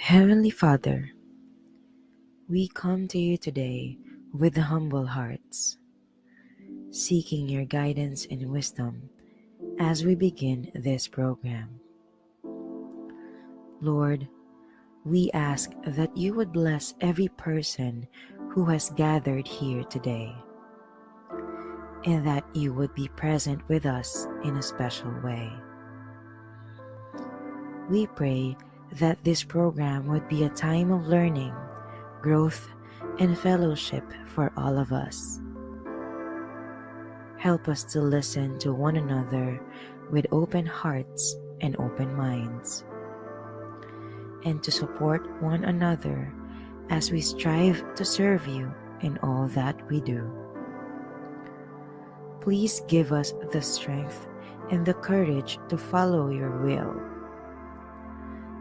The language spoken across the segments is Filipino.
Heavenly Father, we come to you today with humble hearts, seeking your guidance and wisdom as we begin this program. Lord, we ask that you would bless every person who has gathered here today, and that you would be present with us in a special way. We pray that this program would be a time of learning, growth, and fellowship for all of us. Help us to listen to one another with open hearts and open minds, and to support one another as we strive to serve you in all that we do. Please give us the strength and the courage to follow your will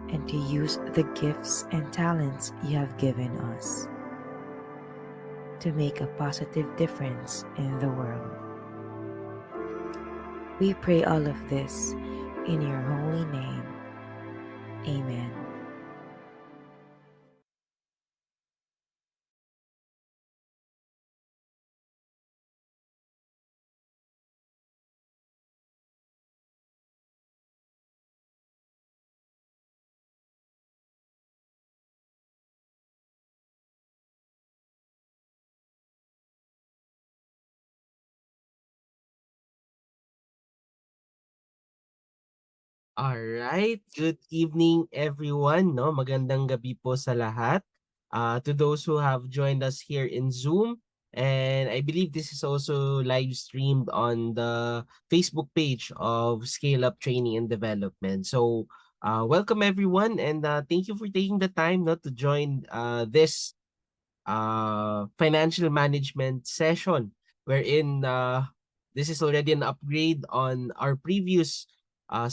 and to use the gifts and talents you have given us to make a positive difference in the world. We pray all of this in your holy name. Amen. Alright, good evening everyone, no? Magandang gabi po sa lahat. To those who have joined us here in Zoom, and I believe this is also live streamed on the Facebook page of Scale Up Training and Development. So, welcome everyone, and thank you for taking the time, no, to join this financial management session, wherein this is already an upgrade on our previous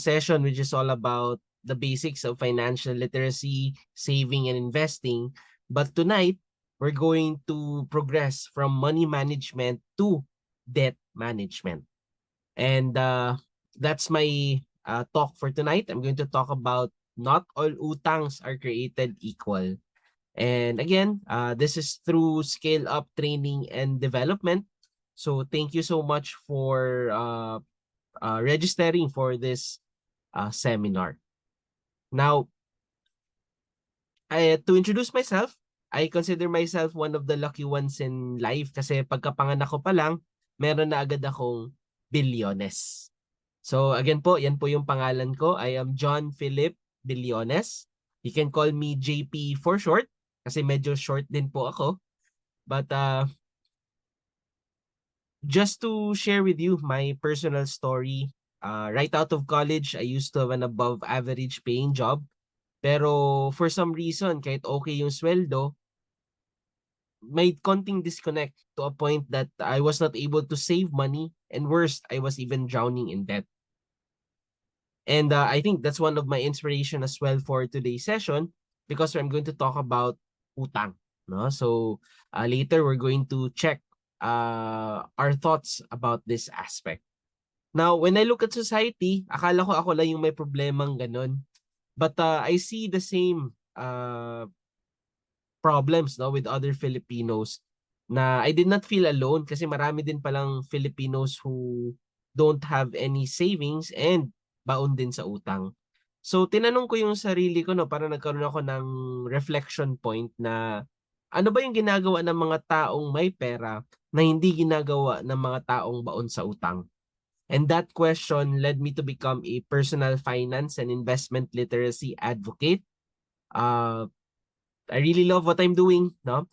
session, which is all about the basics of financial literacy, saving, and investing. But tonight, we're going to progress from money management to debt management. And that's my talk for tonight. I'm going to talk about not all utangs are created equal. And again, this is through Scale Up Training and Development. So thank you so much for registering for this seminar. Now, to introduce myself, I consider myself one of the lucky ones in life kasi pagkapanganak ko pa lang, meron na agad akong bilyones. So again po, yan po yung pangalan ko. I am John Philip Bilyones. You can call me JP for short kasi medyo short din po ako. But just to share with you my personal story, right out of college, I used to have an above average paying job. Pero for some reason, kahit okay yung sweldo, may konting disconnect to a point that I was not able to save money, and worst, I was even drowning in debt. And I think that's one of my inspiration as well for today's session, because I'm going to talk about utang. No? So later we're going to check our thoughts about this aspect. Now, when I look at society, akala ko ako lang yung may problemang ganun. But I see the same problems, no, with other Filipinos, na I did not feel alone kasi marami din palang Filipinos who don't have any savings and baon din sa utang. So tinanong ko yung sarili ko, no, para nagkaroon ako ng reflection point na ano ba yung ginagawa ng mga taong may pera na hindi ginagawa ng mga taong baon sa utang? And that question led me to become a personal finance and investment literacy advocate. Uh, I really love what I'm doing, no?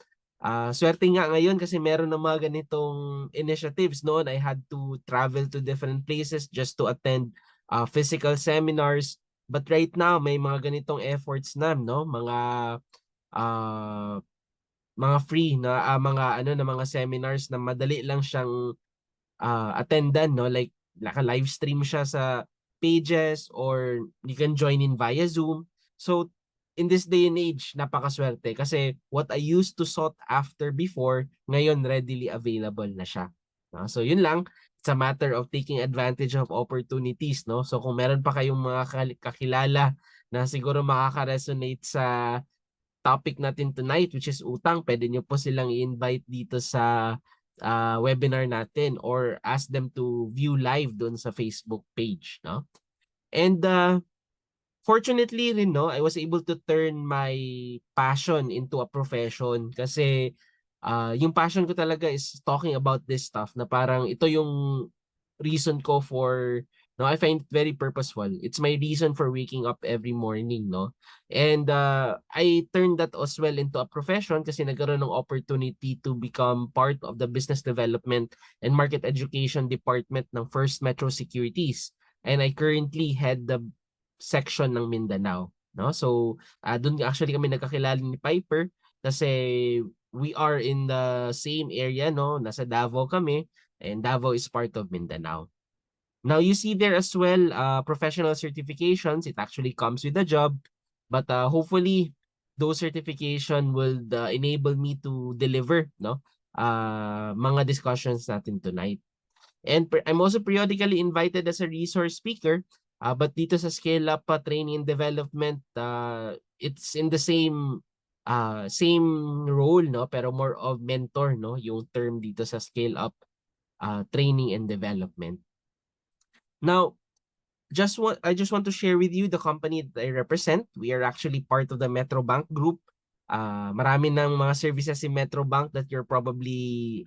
Swerte nga ngayon kasi meron ng mga ganitong initiatives. Noon, I had to travel to different places just to attend physical seminars. But right now, may mga ganitong efforts na, no? Uh, mga free na mga ano na mga seminars na madali lang siyang attendan, no? Like naka-live stream siya sa pages or you can join in via Zoom. So in this day and age, napakaswerte kasi what I used to sought after before, ngayon readily available na siya. No? So yun lang, it's a matter of taking advantage of opportunities, no? So kung meron pa kayong mga kakilala na siguro makaka-resonate sa topic natin tonight, which is utang, pwede nyo po silang i-invite dito sa webinar natin or ask them to view live doon sa Facebook page, no? And fortunately rin, no, I was able to turn my passion into a profession kasi yung passion ko talaga is talking about this stuff na parang ito yung reason ko for, no, I find it very purposeful. It's my reason for waking up every morning, no? And I turned that as well into a profession kasi nagkaroon ng opportunity to become part of the business development and market education department ng First Metro Securities. And I currently head the section ng Mindanao, no? So, doon actually kami nagkakilala ni Piper kasi we are in the same area, no? Nasa Davao kami and Davao is part of Mindanao. Now, you see there as well professional certifications. It actually comes with a job, but hopefully those certification will enable me to deliver, no? Mga discussions natin tonight. And I'm also periodically invited as a resource speaker. But dito sa Scale Up Training and Development, it's in the same role, no? Pero more of mentor, no? Yung term dito sa Scale Up Training and Development. Now, I just want to share with you the company that I represent. We are actually part of the Metrobank Group. Marami ng mga services in Metrobank that you're probably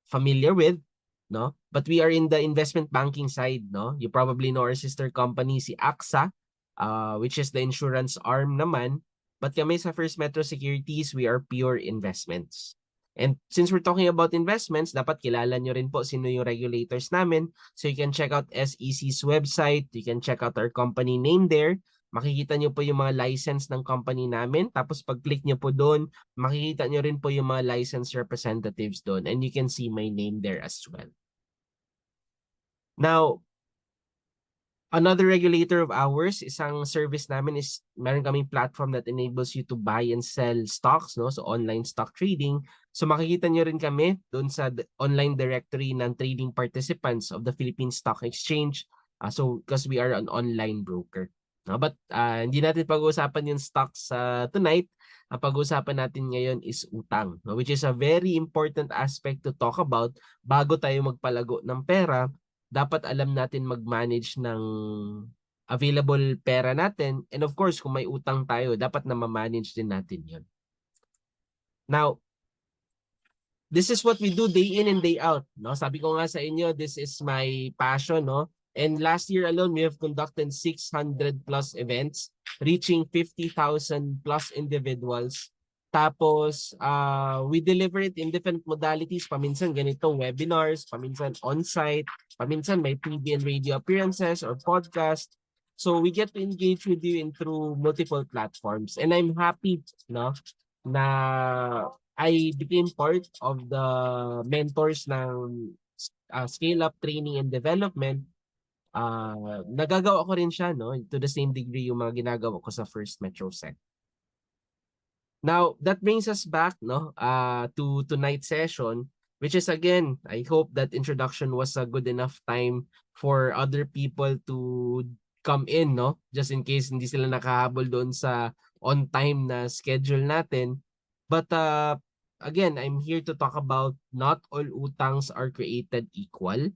familiar with, no? But we are in the investment banking side, no? You probably know our sister company si AXA, which is the insurance arm naman. But kami sa First Metro Securities, we are pure investments. And since we're talking about investments, dapat kilala nyo rin po sino yung regulators namin. So you can check out SEC's website. You can check out our company name there. Makikita nyo po yung mga license ng company namin. Tapos pag-click nyo po doon, makikita nyo rin po yung mga licensed representatives doon. And you can see my name there as well. Now, another regulator of ours, isang service namin is meron kaming platform that enables you to buy and sell stocks, no? So online stock trading. So makikita nyo rin kami doon sa online directory ng trading participants of the Philippine Stock Exchange. So because we are an online broker. No? But hindi natin pag-uusapan yung stocks tonight. Ang pag-uusapan natin ngayon is utang, no? Which is a very important aspect to talk about bago tayo magpalago ng pera. Dapat alam natin mag-manage ng available pera natin. And of course, kung may utang tayo, dapat na ma-manage din natin yun. Now, this is what we do day in and day out. No? Sabi ko nga sa inyo, this is my passion. No? And last year alone, we have conducted 600 plus events, reaching 50,000 plus individuals. Tapos, we deliver it in different modalities. Paminsan ganito, webinars, paminsan on-site, paminsan may TV and radio appearances or podcast. So we get to engage with you in through multiple platforms. And I'm happy, no, na I became part of the mentors ng Scale Up Training and Development. Nagagawa ko rin siya, no, to the same degree yung mga ginagawa ko sa First Metro Sec. Now, that brings us back, no, to tonight's session, which is again, I hope that introduction was a good enough time for other people to come in, no, just in case hindi sila nakahabol doon sa on time na schedule natin. But again, I'm here to talk about not all utangs are created equal,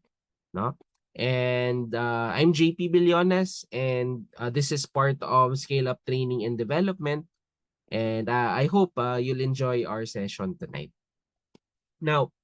no? And I'm JP Billones, and this is part of Scale Up Training and Development. And I hope you'll enjoy our session tonight. Now,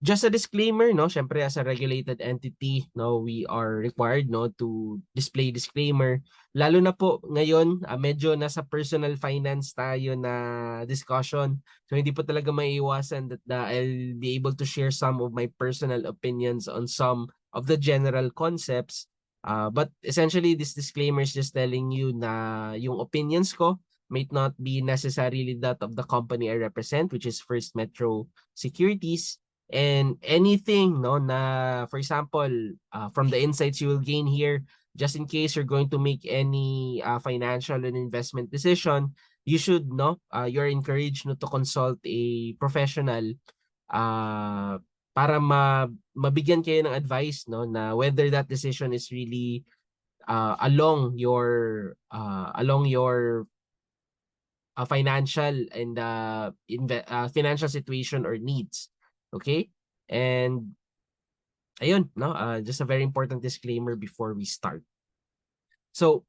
just a disclaimer, no? Syempre, as a regulated entity, no, we are required, no, to display disclaimer. Lalo na po ngayon, medyo nasa personal finance tayo na discussion. So hindi po talaga maiiwasan that I'll be able to share some of my personal opinions on some of the general concepts. But essentially, this disclaimer is just telling you na yung opinions ko might not be necessarily that of the company I represent, which is First Metro Securities. And anything, no, na, for example, from the insights you will gain here, just in case you're going to make any financial and investment decision, you should, no, you're encouraged, no, to consult a professional para mabigyan kayo ng advice, no, na whether that decision is really along your financial and financial situation or needs. Okay? And ayun, no? Just a very important disclaimer before we start. So,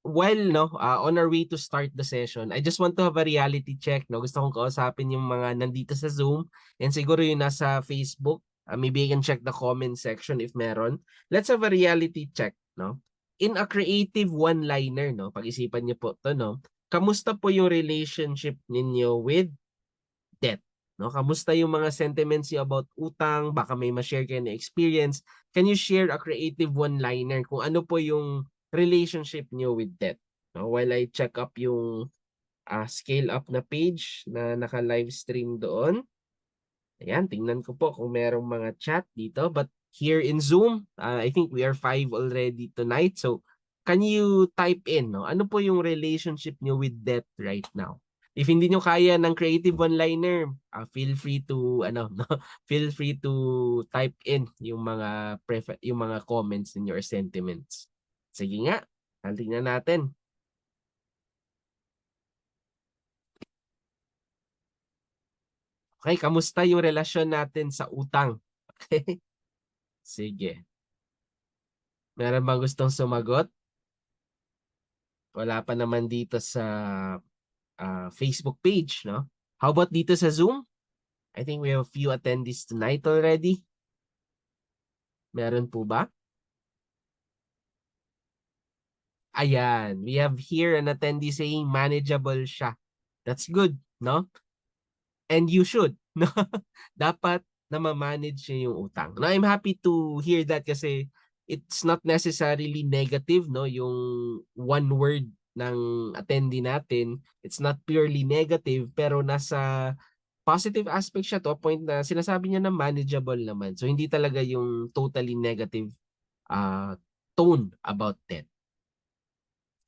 while no on our way to start the session, I just want to have a reality check, no. Gusto kong kausapin yung mga nandito sa Zoom and siguro yung nasa Facebook. Maybe I can check the comment section if meron. Let's have a reality check, no. In a creative one-liner, no. Pag-isipan niyo po to, no. Kamusta po yung relationship ninyo with debt? No, kamusta yung mga sentiments niyo about utang? Baka may ma-share kayo na experience. Can you share a creative one-liner kung ano po yung relationship niyo with debt? No, while I check up yung scale up na page na naka-live stream doon. Ayan, tingnan ko po kung merong mga chat dito. But here in Zoom, I think we are 5 already tonight. So, can you type in, no? Ano po yung relationship niyo with debt right now? If hindi nyo kaya ng creative one-liner, feel free to no, feel free to type in yung mga comments ninyo or sentiments. Sige nga, tingnan natin. Okay, kamusta yung relasyon natin sa utang? Okay? Sige. Meron bang gustong sumagot? Wala pa naman dito sa Facebook page, no? How about dito sa Zoom? I think we have a few attendees tonight already. Meron po ba? Ayan, we have here an attendee saying manageable siya. That's good, no? And you should, no? Dapat na ma-manage niyo yung utang. Now, I'm happy to hear that kasi it's not necessarily negative, no? Yung one word ng attendee natin, it's not purely negative, pero nasa positive aspect siya to a point na sinasabi niya na manageable naman. So, hindi talaga yung totally negative tone about that.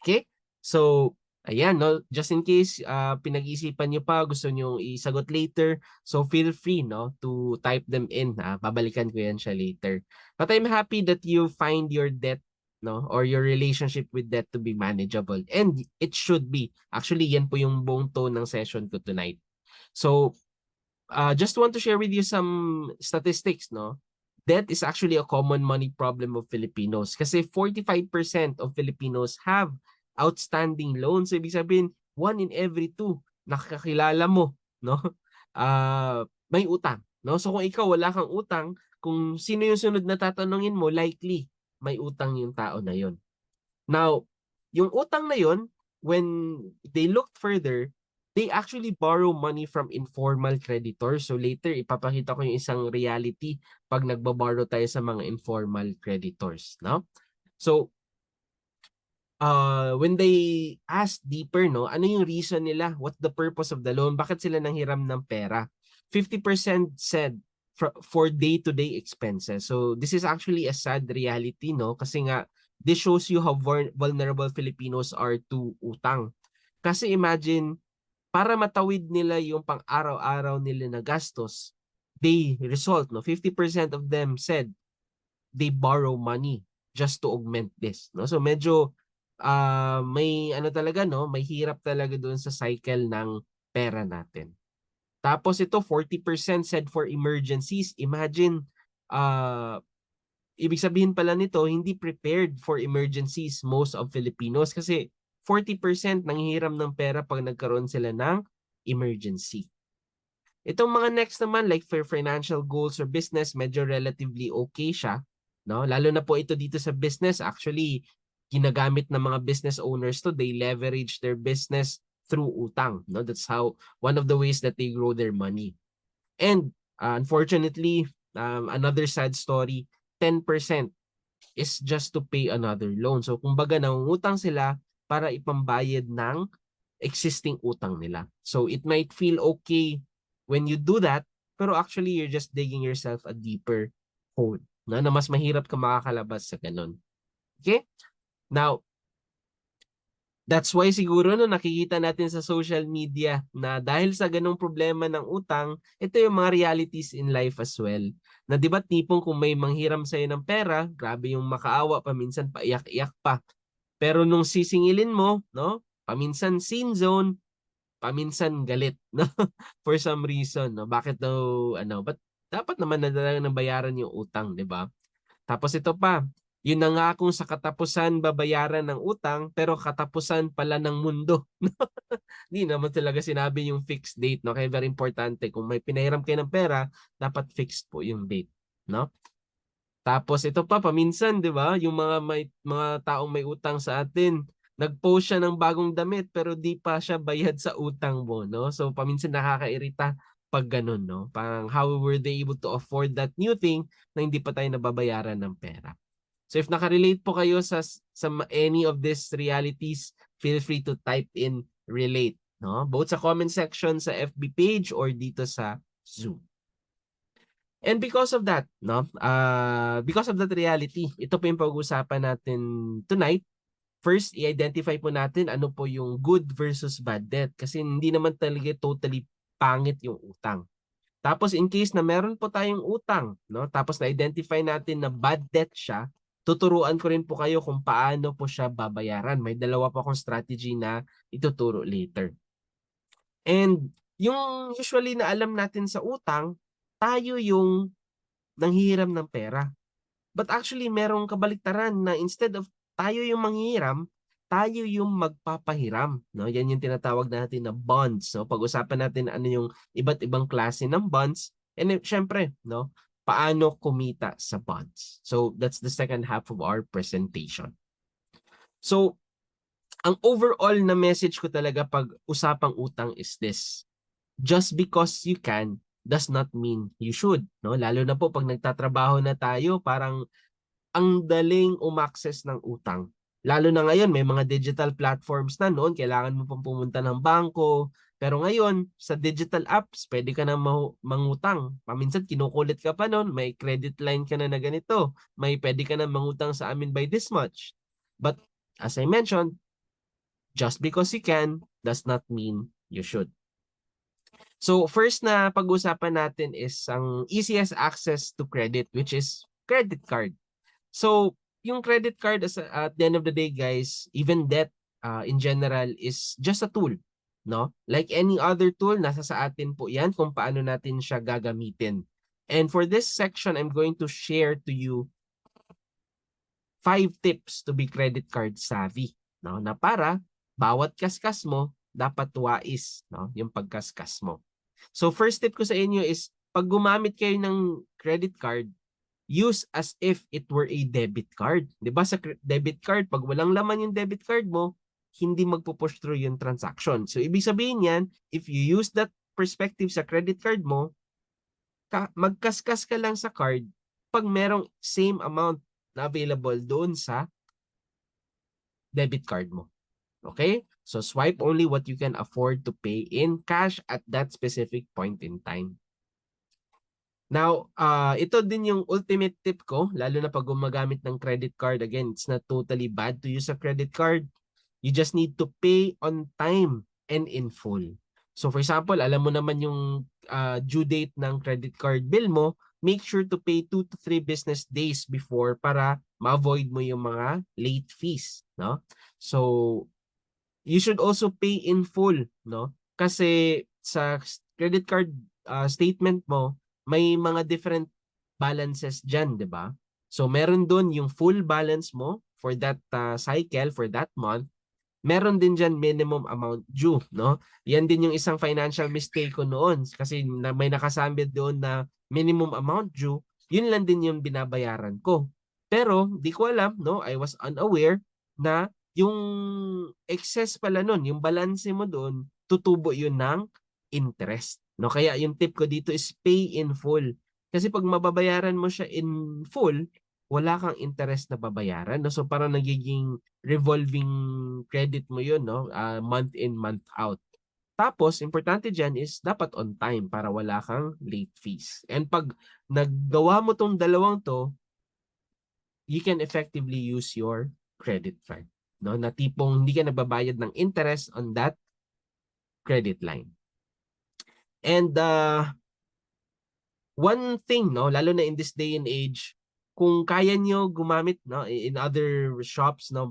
Okay? So, ayan, no? Just in case pinag-isipan nyo pa, gusto nyo isagot later, so feel free, no, to type them in. Babalikan ko yan siya later. But I'm happy that you find your debt, no, or your relationship with debt to be manageable. And it should be. Actually, yan po yung buong tone ng session ko tonight. So, just want to share with you some statistics, no? Debt is actually a common money problem of Filipinos kasi 45% of Filipinos have outstanding loans. So, ibig sabihin, 1 in every 2 nakakilala mo, no? May utang, no? So kung ikaw wala kang utang, kung sino yung sunod na tatanungin mo, likely may utang yung tao na yon. Now, yung utang na yon, when they looked further, they actually borrow money from informal creditors. So later, ipapakita ko yung isang reality pag nagbaborrow tayo sa mga informal creditors, no? So, when they ask deeper, no, ano yung reason nila? What's the purpose of the loan? Bakit sila nanghiram ng pera? 50% said for day-to-day expenses. So, this is actually a sad reality, no? Kasi nga, this shows you how vulnerable Filipinos are to utang. Kasi imagine, para matawid nila yung pang-araw-araw nila na gastos, they result, no? 50% of them said they borrow money just to augment this, no? So medyo may ano talaga, no? May hirap talaga doon sa cycle ng pera natin. Tapos ito 40% said for emergencies. Imagine ibig sabihin pala nito, hindi prepared for emergencies most of Filipinos kasi 40% nanghihiram ng pera pag nagkaroon sila ng emergency. Itong mga next naman, like for financial goals or business, medyo relatively okay siya, no? Lalo na po ito dito sa business. Actually, ginagamit ng mga business owners to, they leverage their business through utang, no? That's how one of the ways that they grow their money. And unfortunately, another sad story, 10% is just to pay another loan. So kumbaga nangungutang sila para ipambayad ng existing utang nila. So it might feel okay when you do that, pero actually you're just digging yourself a deeper hole, na mas mahirap ka makakalabas sa ganun. Okay? Now, that's why siguro no nakikita natin sa social media na dahil sa ganung problema ng utang, ito yung mga realities in life as well. Na 'di ba tipong kung may manghiram sa'yo ng pera, grabe yung makaawa pa, minsan paiyak-iyak pa. Pero nung sisingilin mo, no? Paminsan scene zone, paminsan galit, no? For some reason, no? Bakit daw but dapat naman na talaga nabayaran yung utang, 'di ba? Tapos ito pa, yun na nga kung sa katapusan babayaran ng utang, pero katapusan pala ng mundo. Hindi naman talaga sinabi yung fixed date, no? Kaya very importante, kung may pinahiram kayo ng pera, dapat fixed po yung date, no? Tapos ito pa, paminsan, di ba? Yung mga taong may utang sa atin, nag-post siya ng bagong damit pero di pa siya bayad sa utang mo, no? So paminsan nakakairita pag ganun, no? Parang how were they able to afford that new thing na hindi pa tayo nababayaran ng pera? So if nakarelate po kayo sa any of these realities, feel free to type in relate, no? Both sa comment section sa FB page or dito sa Zoom. And because of that, no? Because of that reality, ito po yung pag-uusapan natin tonight. First, i-identify po natin ano po yung good versus bad debt kasi hindi naman talaga totally pangit yung utang. Tapos in case na meron po tayong utang, no? Tapos na-identify natin na bad debt siya, tuturuan ko rin po kayo kung paano po siya babayaran. May dalawa po akong strategy na ituturo later. And yung usually na alam natin sa utang, tayo yung nanghihiram ng pera. But actually, merong kabaliktaran na instead of tayo yung manghihiram, tayo yung magpapahiram. No? Yan yung tinatawag natin na bonds. No? Pag-usapan natin ano yung iba't ibang klase ng bonds. And syempre, no? Paano kumita sa bonds. So that's the second half of our presentation. So, ang overall na message ko talaga pag usapang utang is this. Just because you can does not mean you should. No? Lalo na po pag nagtatrabaho na tayo, parang ang daling umaccess ng utang. Lalo na ngayon, may mga digital platforms na noon, kailangan mo pang pumunta ng bangko. Pero ngayon, sa digital apps, pwede ka na mangutang. Paminsan, kinukulit ka pa noon, may credit line ka na ganito. May pwede ka na mangutang sa amin by this much. But as I mentioned, just because you can does not mean you should. So first na pag-usapan natin is ang easiest access to credit, which is credit card. So yung credit card at the end of the day, guys, even debt in general is just a tool, no? Like any other tool, nasa sa atin po 'yan kung paano natin siya gagamitin. And for this section, I'm going to share to you 5 tips to be credit card savvy, no? Na para bawat kaskas mo dapat wais, no? Yung pagkaskas mo. So first tip ko sa inyo is pag gumamit kayo ng credit card, use as if it were a debit card. 'Di ba sa debit card, pag walang laman yung debit card mo, hindi magpo-push through yung transaction. So ibig sabihin niyan, if you use that perspective sa credit card mo, magkaskas ka lang sa card pag merong same amount na available doon sa debit card mo. Okay? So swipe only what you can afford to pay in cash at that specific point in time. Now, ito din yung ultimate tip ko, lalo na pag gumagamit ng credit card. Again, it's not totally bad to use a credit card. You just need to pay on time and in full. So for example, alam mo naman yung due date ng credit card bill mo, make sure to pay 2 to 3 business days before para ma-avoid mo yung mga late fees, no? So you should also pay in full, no? Kasi sa credit card statement mo, may mga different balances dyan, di ba? So meron doon yung full balance mo for that cycle, for that month. Meron din dyan minimum amount due, no? Yan din yung isang financial mistake ko noon kasi may nakasambit doon na minimum amount due, yun lang din yung binabayaran ko. Pero di ko alam, no? I was unaware na yung excess pala nun, yung balance mo doon, tutubo yun ng interest. No? Kaya yung tip ko dito is pay in full. Kasi pag mababayaran mo siya in full, wala kang interest na babayaran. No? So parang nagiging revolving credit mo yun, no? Month in, month out. Tapos, importante dyan is dapat on time para wala kang late fees. And pag naggawa mo tong dalawang to, you can effectively use your credit card. No? Na tipong hindi ka nagbabayad ng interest on that credit line. And one thing, no, lalo na in this day and age, kung kaya nyo gumamit, no, in other shops, no,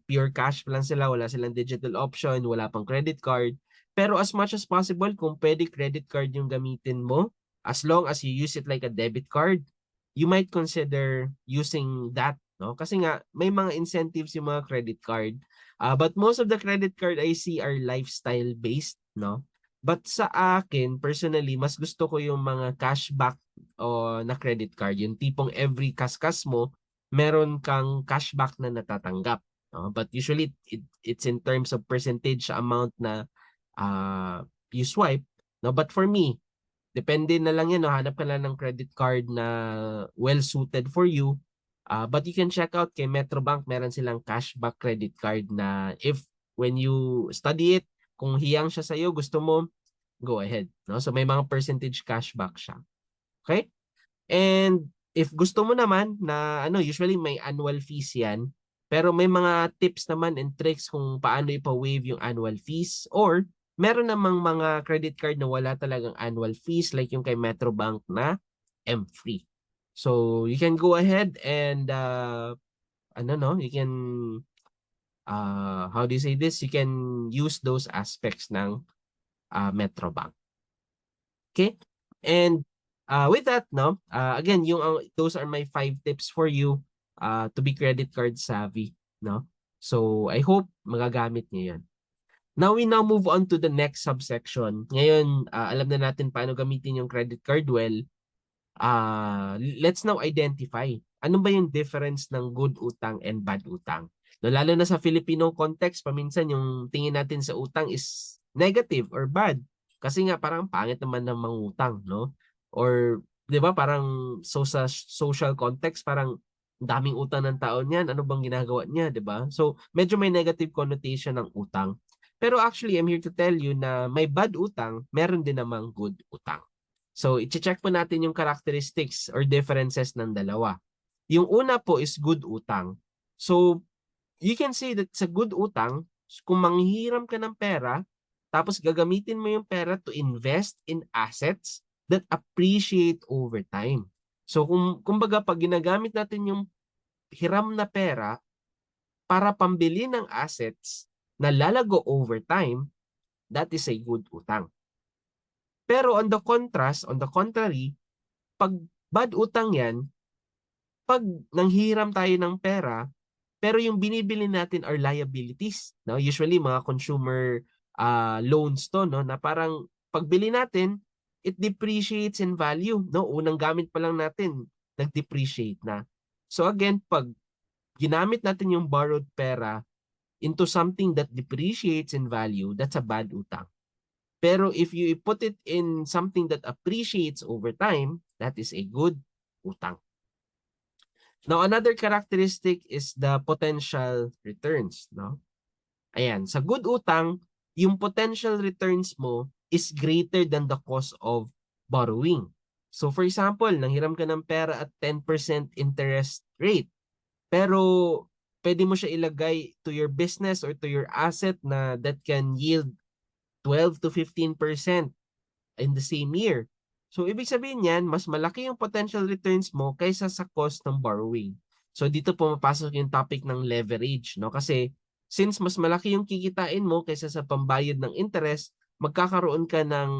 pure cash lang sila, wala silang digital option, wala pang credit card. Pero as much as possible, kung pwede credit card yung gamitin mo, as long as you use it like a debit card, you might consider using that, no? Kasi nga may mga incentives yung mga credit card. But most of the credit card I see are lifestyle based, no? But sa akin, personally, mas gusto ko yung mga cashback o na credit card, yung tipong every kaskas mo, meron kang cashback na natatanggap. No? But usually, it's in terms of percentage amount na you swipe. No? But for me, depende na lang yan. No? Hanap ka lang ng credit card na well-suited for you. But you can check out kay Metrobank, meron silang cashback credit card na if when you study it, kung hiyang siya sa'yo, gusto mo, go ahead. No? So may mga percentage cashback siya. Okay? And if gusto mo naman na usually may annual fees yan, pero may mga tips naman and tricks kung paano ipa-waive yung annual fees, or meron namang mga credit card na wala talagang annual fees like yung kay Metrobank na M-Free. So you can go ahead and you can how do you say this? You can use those aspects ng Metrobank. Okay? And with that, no, again, those are my 5 tips for you to be credit card savvy, no? So I hope magagamit niyo 'yan. Now we move on to the next subsection. Ngayon, alam na natin paano gamitin yung credit card well. Let's now identify ano ba yung difference ng good utang and bad utang. No, lalo na sa Filipino context, paminsan yung tingin natin sa utang is negative or bad. Kasi nga parang pangit naman ng mangutang, no? Or 'di ba parang sa social context parang daming utang ng tao niyan, ano bang ginagawa niya, 'di ba? So medyo may negative connotation ng utang. Pero actually, I'm here to tell you na may bad utang, meron din namang good utang. So, i-check po natin yung characteristics or differences ng dalawa. Yung una po is good utang. So, you can say that sa good utang, kung manghihiram ka ng pera, tapos gagamitin mo yung pera to invest in assets that appreciate over time. So, kumbaga, pag ginagamit natin yung hiram na pera para pambili ng assets na lalago over time, that is a good utang. Pero on the contrary, pag bad utang yan, pag nanghiram tayo ng pera, pero yung binibili natin are liabilities. No? Usually, mga consumer loans to, no? Na parang pagbili natin, it depreciates in value. No? Unang gamit pa lang natin, nag-depreciate na. So again, pag ginamit natin yung borrowed pera into something that depreciates in value, that's a bad utang. Pero if you put it in something that appreciates over time, that is a good utang. Now, another characteristic is the potential returns. No? Ayan, sa good utang, yung potential returns mo is greater than the cost of borrowing. So for example, nanghiram ka ng pera at 10% interest rate. Pero pwede mo siya ilagay to your business or to your asset na that can yield 12 to 15% in the same year. So, ibig sabihin yan, mas malaki yung potential returns mo kaysa sa cost ng borrowing. So, dito pumapasok yung topic ng leverage, no? Kasi, since mas malaki yung kikitain mo kaysa sa pambayad ng interest, magkakaroon ka ng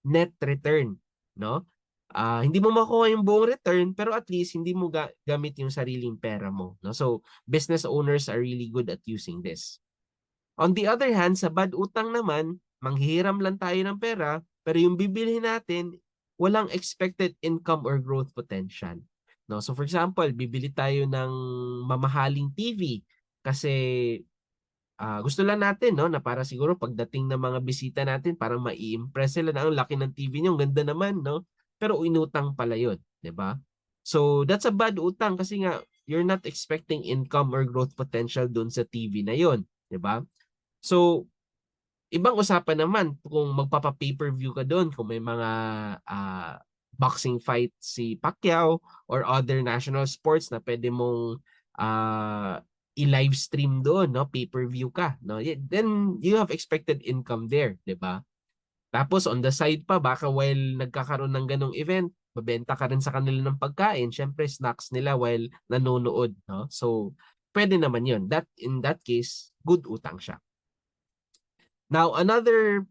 net return, no? Hindi mo makuha yung buong return, pero at least hindi mo gamit yung sariling pera mo, no? So, business owners are really good at using this. On the other hand, sa bad utang naman, manghihiram lang tayo ng pera, pero yung bibilhin natin, walang expected income or growth potential. No? So for example, bibili tayo ng mamahaling TV kasi gusto lang natin, no, na para siguro pagdating ng mga bisita natin, parang mai-impress sila na ang laki ng TV niyo, ang ganda naman, no? Pero inutang pala 'yun, 'di ba? So that's a bad utang kasi nga you're not expecting income or growth potential doon sa TV na 'yon, 'di ba? So, ibang usapan naman kung magpapa-pay-per-view ka doon, kung may mga boxing fight si Pacquiao or other national sports na pwede mong i-live stream doon, no? Pay-per-view ka, no? Then you have expected income there, 'di ba? Tapos on the side pa, baka while nagkakaroon ng ganong event, Babenta ka rin sa kanila ng pagkain, syempre snacks nila while nanonood, no? So, pwede naman yun. In that case, good utang siya. Now, another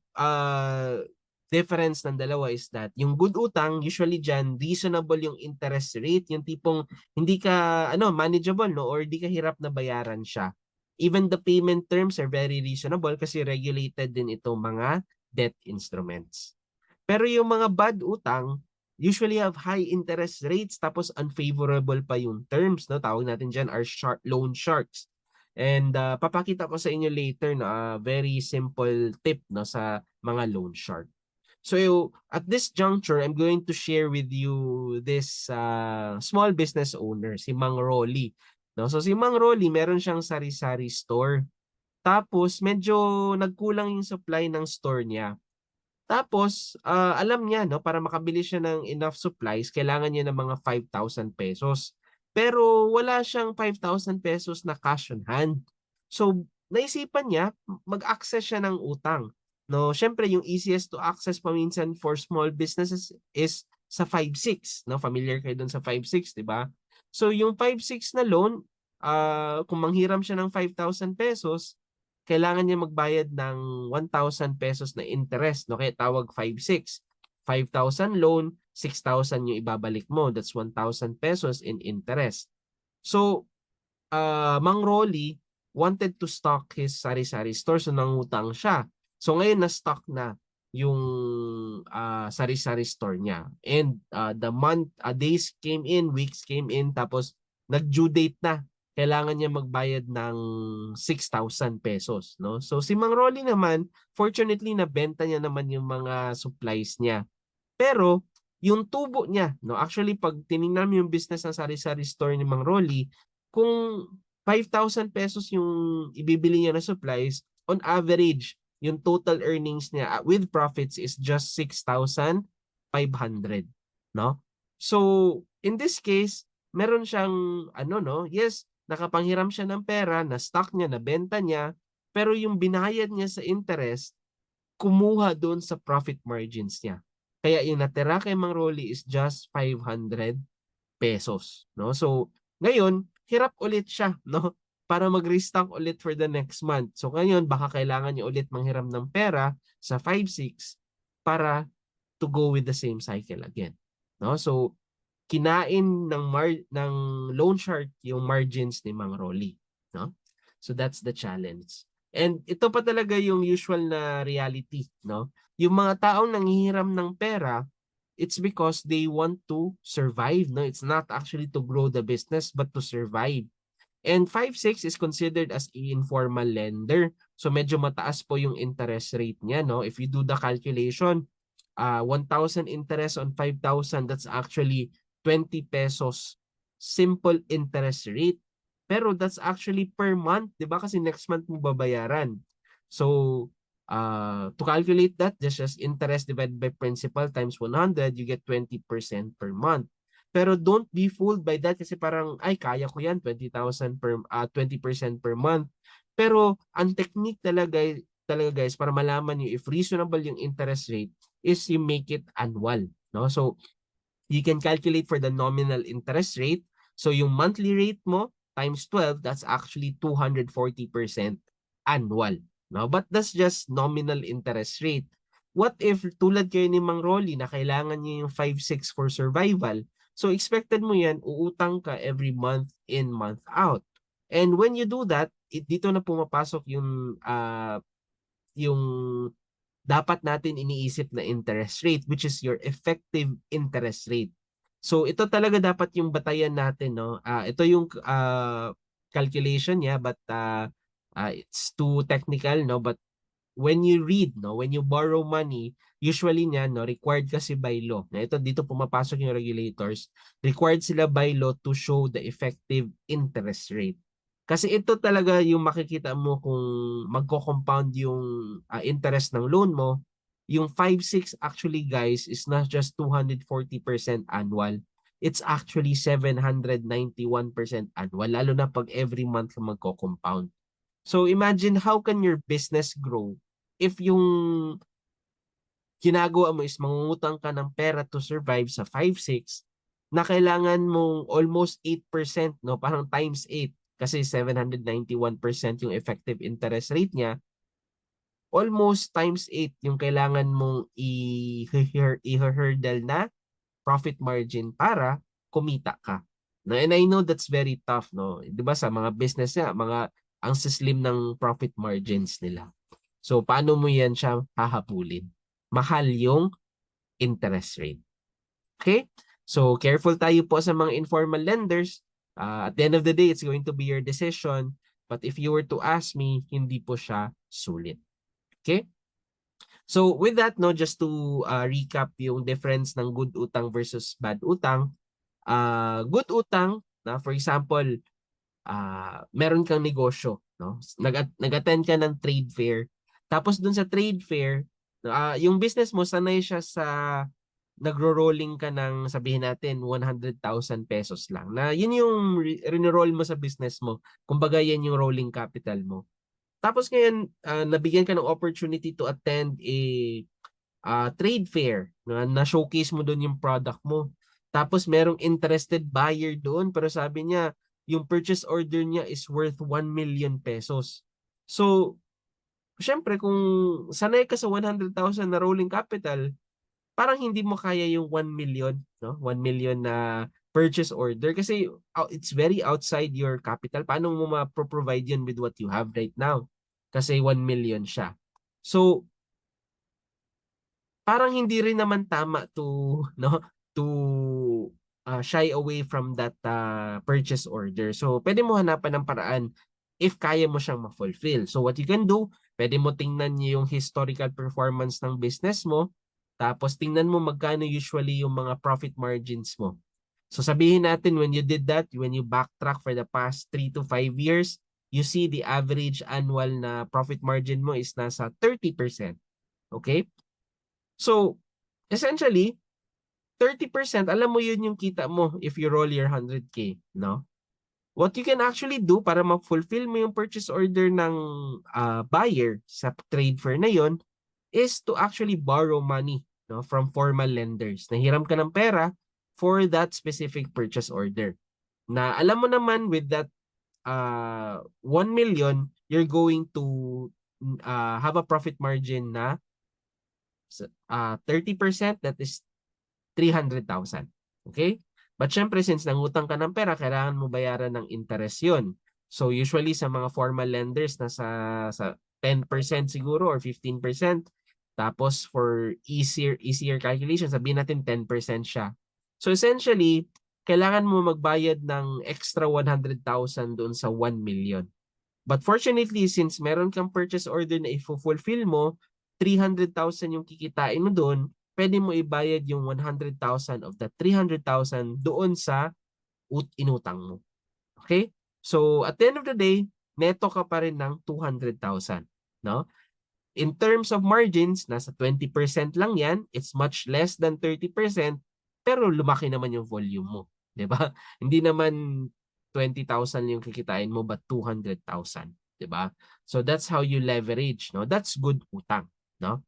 difference ng dalawa is that yung good utang, usually dyan, reasonable yung interest rate, yung tipong hindi ka, manageable, no? Or hindi ka hirap na bayaran siya. Even the payment terms are very reasonable kasi regulated din itong mga debt instruments. Pero yung mga bad utang, usually have high interest rates tapos unfavorable pa yung terms, no? Tawag natin dyan are loan sharks. And papakita ko sa inyo later na very simple tip, no, sa mga loan shark. So at this juncture, I'm going to share with you this small business owner, si Mang Rolly. No? So si Mang Rolly, meron siyang sari-sari store. Tapos medyo nagkulang yung supply ng store niya. Tapos alam niya, no, para makabili siya ng enough supplies, kailangan niya ng mga 5,000 pesos. Pero wala siyang 5,000 pesos na cash on hand. So naisipan niya, mag-access siya ng utang. No, syempre yung easiest to access paminsan for small businesses is sa 5/6, no? Familiar kayo dun sa 5/6, 'di ba? So yung 5/6 na loan, kung manghiram siya ng 5,000 pesos, kailangan niya magbayad ng 1,000 pesos na interest, no? Kaya tawag 5/6. 5,000 loan, 6,000 yung ibabalik mo. That's 1,000 pesos in interest. So, Mang Rolly wanted to stock his sari-sari store, so nangutang siya. So ngayon na-stock na yung sari-sari store niya. And the days came in, weeks came in, tapos nag-due date na. Kailangan niya magbayad ng 6,000 pesos, no? So si Mang Rolly naman, fortunately nabenta niya naman yung mga supplies niya. Pero yung tubo niya, no? Actually pag tiningnan mo yung business ng sari-sari store ni Mang Rolly, kung 5,000 pesos yung ibibili niya na supplies, on average, yung total earnings niya with profits is just 6,500, no? So, in this case, meron siyang yes, nakapanghiram siya ng pera, na stock niya, nabenta niya, pero yung binayad niya sa interest, kumuha doon sa profit margins niya. Kaya yung natira kay Mang Rolly is just 500 pesos, no? So, ngayon, hirap ulit siya, no? Para mag-restock ulit for the next month. So, ngayon, baka kailangan niya ulit manghiram ng pera sa 5/6 para to go with the same cycle again, no? So, kinain ng loan shark yung margins ni Mang Rolly, no? So, that's the challenge. And ito pa talaga yung usual na reality, no? Yung mga taong nanghihiram ng pera, it's because they want to survive, no? It's not actually to grow the business but to survive. And 5/6 is considered as an informal lender. So medyo mataas po yung interest rate niya, no? If you do the calculation, 1,000 interest on 5,000, that's actually 20 pesos simple interest rate. Pero that's actually per month, 'di ba? Kasi next month mo babayaran. So, to calculate that, just interest divided by principal times 100, you get 20% per month. Pero don't be fooled by that kasi parang, ay, kaya ko yan, 20,000 20% per month. Pero ang technique talaga guys, para malaman niyo if reasonable yung interest rate is you make it annual, no? So, you can calculate for the nominal interest rate. So, yung monthly rate mo times 12, that's actually 240% annual, no? But that's just nominal interest rate. What if tulad kayo ni Mang Rolly na kailangan niya yung 5/6 for survival? So expected mo yan, uutang ka every month in, month out. And when you do that, dito na pumapasok yung dapat natin iniisip na interest rate, which is your effective interest rate. So ito talaga dapat yung batayan natin, no? Ito yung calculation niya, but it's too technical, no? But when you read, no, when you borrow money, usually niya, no, required kasi by law. Na ito dito pumapasok yung regulators. Required sila by law to show the effective interest rate. Kasi ito talaga yung makikita mo kung magko-compound yung interest ng loan mo. Yung 5/6 actually guys is not just 240% annual. It's actually 791% annual, lalo na pag every month magko-compound. So imagine how can your business grow if yung ginagawa mo is mangungutang ka ng pera to survive sa 5-6 na kailangan mong almost 8%, no? Parang times 8 kasi 791% yung effective interest rate niya. Almost times 8 yung kailangan mong i-hurdle na profit margin para kumita ka. No, and I know that's very tough, no? 'Di ba sa mga business niya, ang sislim ng profit margins nila. So paano mo 'yan siya hahabulin? Mahal yung interest rate. Okay? So careful tayo po sa mga informal lenders. At the end of the day, it's going to be your decision. But if you were to ask me, hindi po siya sulit. Okay? So with that, no, just to recap yung difference ng good utang versus bad utang. Good utang, na for example, meron kang negosyo, no? Nag-attend ka ng trade fair. Tapos dun sa trade fair, yung business mo sanay siya sa nagro-rolling ka ng sabihin natin 100,000 pesos lang. Na yun yung rinroll mo sa business mo. Kumbaga yan yung rolling capital mo. Tapos ngayon, nabigyan ka ng opportunity to attend a trade fair na showcase mo doon yung product mo. Tapos merong interested buyer doon pero sabi niya yung purchase order niya is worth 1 million pesos. So, syempre kung sanay ka sa 100,000 na rolling capital, parang hindi mo kaya yung 1 million, no? 1 million na purchase order kasi it's very outside your capital. Paano mo ma-provide yun with what you have right now? Kasi 1 million siya. So, parang hindi rin naman tama to no to shy away from that purchase order. So pwede mo hanapan ng paraan if kaya mo siyang ma-fulfill. So what you can do, pwede mo tingnan yung historical performance ng business mo, tapos tingnan mo magkano usually yung mga profit margins mo. So sabihin natin when you did that, when you backtrack for the past 3 to 5 years, you see the average annual na profit margin mo is nasa 30%. Okay? So, essentially, 30%, alam mo yun yung kita mo if you roll your 100K, no? What you can actually do para ma-fulfill mo yung purchase order ng buyer sa trade fair na yun is to actually borrow money, no, from formal lenders. Nahiram ka ng pera for that specific purchase order. Na alam mo naman with that 1 million, you're going to have a profit margin na 30%, that is 300,000. Okay? But syempre, since nangutang ka ng pera, kailangan mo bayaran ng interest yun. So usually sa mga formal lenders, sa 10% siguro or 15%. Tapos for easier calculation, sabihin natin 10% siya. So essentially, kailangan mo magbayad ng extra 100,000 doon sa 1 million. But fortunately, since meron kang purchase order na i-fulfill mo, 300,000 yung kikitain mo doon, pwede mo ibayad yung 100,000 of that 300,000 doon sa inutang mo. Okay? So, at the end of the day, neto ka pa rin ng 200,000. No? In terms of margins, nasa 20% lang yan. It's much less than 30%, pero lumaki naman yung volume mo. Diba? Hindi naman 20,000 yung kikitain mo, but 200,000. Diba? So, that's how you leverage. No? That's good utang. No?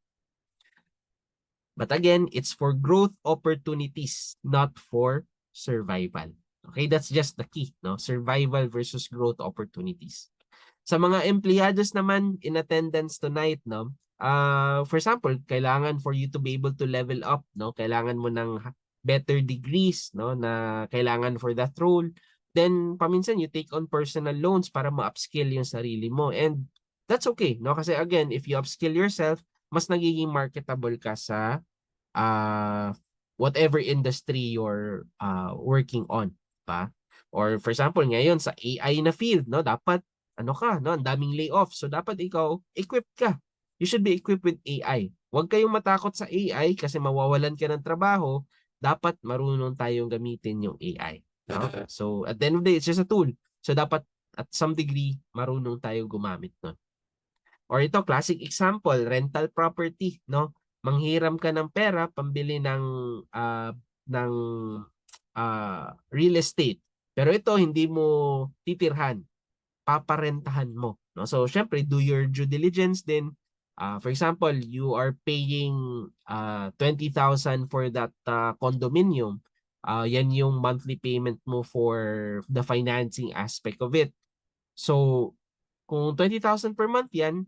But again, it's for growth opportunities, not for survival. Okay, that's just the key, no? Survival versus growth opportunities. Sa mga empleyados naman in attendance tonight, no? For example, kailangan for you to be able to level up, no? Kailangan mo ng better degrees, no? Na kailangan for that role. Then paminsan you take on personal loans para ma-upskill yung sarili mo, and that's okay, no? Kasi again, if you upskill yourself, mas nagiging marketable ka sa whatever industry you're working on, pa. Or for example, ngayon sa AI na field, no, dapat ano ka, no, ang daming layoff. So dapat ikaw equipped ka. You should be equipped with AI. Huwag kayong matakot sa AI kasi mawawalan ka ng trabaho. Dapat marunong tayong gamitin yung AI, no? So at the end of the day, it's just a tool. So dapat at some degree marunong tayo gumamit nun. Or ito, classic example, rental property, no? Manghiram ka ng pera pambili ng real estate. Pero ito hindi mo titirhan, paparentahan mo, no? So syempre do your due diligence din For example, you are paying 20,000 for that condominium. Yan yung monthly payment mo for the financing aspect of it. So, kung 20,000 per month yan,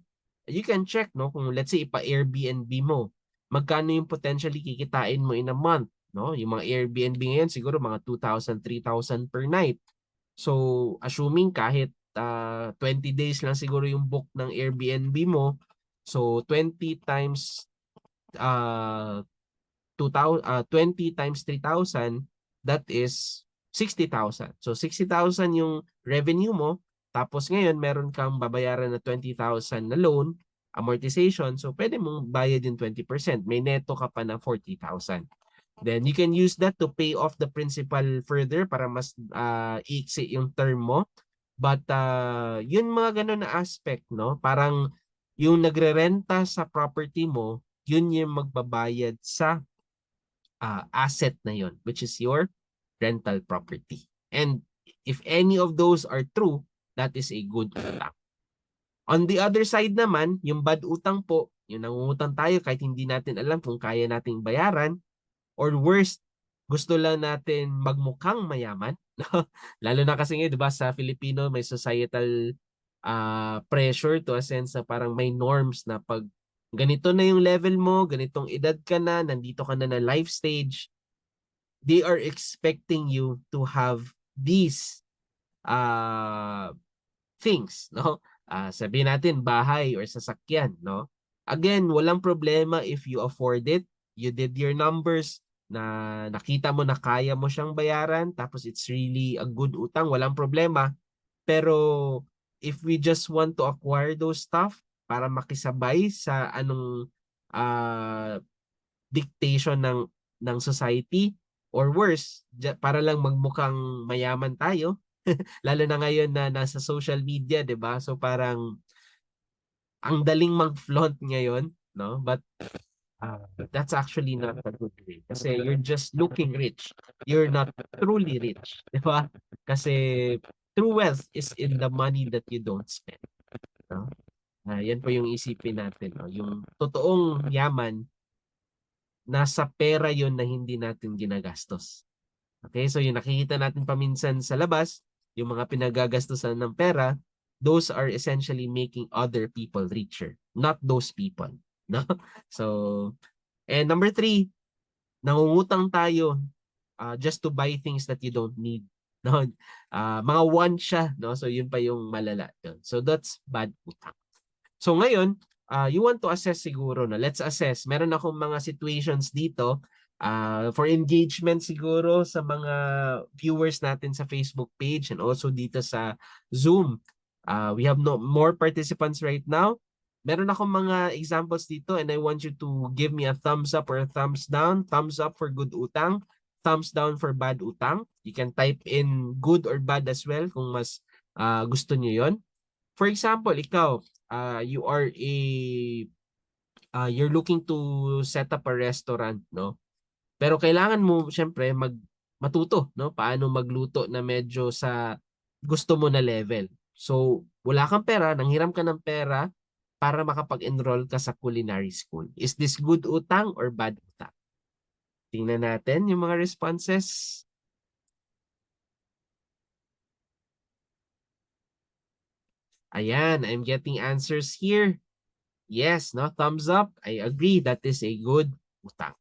you can check, no? Kung let's say ipa-Airbnb mo, magkano yung potentially kikitain mo in a month, no? Yung mga Airbnb ngayon siguro mga 2,000, 3,000 per night. So, assuming kahit 20 days lang siguro yung book ng Airbnb mo, so 20 times 20 times 3,000, that is 60,000. So 60,000 yung revenue mo, tapos ngayon meron kang babayaran na 20,000 na loan, amortization, so pwede mong bayad yung 20%. May neto ka pa na 40,000. Then you can use that to pay off the principal further para mas iiksi yung term mo. But yun mga ganun na aspect, no? Parang yung nagre-renta sa property mo, yun yung magbabayad sa asset na yun, which is your rental property. And if any of those are true, that is a good utang. On the other side naman, yung bad utang po, yung nangungutang tayo kahit hindi natin alam kung kaya nating bayaran, or worst, gusto lang natin magmukhang mayaman. Lalo na kasi ngayon, di ba, sa Filipino may societal pressure to a sense na parang may norms na pag ganito na yung level mo, ganitong edad ka na, nandito ka na life stage, they are expecting you to have these things, no? Sabihin natin bahay or sasakyan, no? Again, walang problema if you afford it. You did your numbers na nakita mo na kaya mo siyang bayaran, tapos it's really a good utang, walang problema. Pero if we just want to acquire those stuff para makisabay sa anong dictation ng society, or worse, para lang magmukhang mayaman tayo, lalo na ngayon na nasa social media, 'di ba? So parang ang daling mag-flaunt ngayon, no? But that's actually not a good way. Kasi you're just looking rich. You're not truly rich, 'di ba? Kasi true wealth is in the money that you don't spend, no? Yan po yung isipin natin, no? Yung totoong yaman, nasa pera yon na hindi natin ginagastos. Okay, so yung nakikita natin paminsan sa labas, yung mga pinagagastusan ng pera, those are essentially making other people richer, not those people. No? So, and number 3, nangungutang tayo just to buy things that you don't need. No? Mga want siya, no? So yun pa yung malala yun. So that's bad utang. So ngayon, you want to assess siguro na. Let's assess. Meron akong mga situations dito for engagement siguro sa mga viewers natin sa Facebook page and also dito sa Zoom. We have more participants right now. Meron akong mga examples dito and I want you to give me a thumbs up or a thumbs down. Thumbs up for good utang. Thumbs down for bad utang. You can type in good or bad as well kung mas gusto nyo yon. For example, ikaw, you are you're looking to set up a restaurant, no? Pero kailangan mo syempre matuto, no? Paano magluto na medyo sa gusto mo na level. So, wala kang pera, nanghiram ka ng pera para makapag-enroll ka sa culinary school. Is this good utang or bad utang? Tingnan natin yung mga responses. Ayan, I'm getting answers here. Yes, no? Thumbs up. I agree. That is a good utang.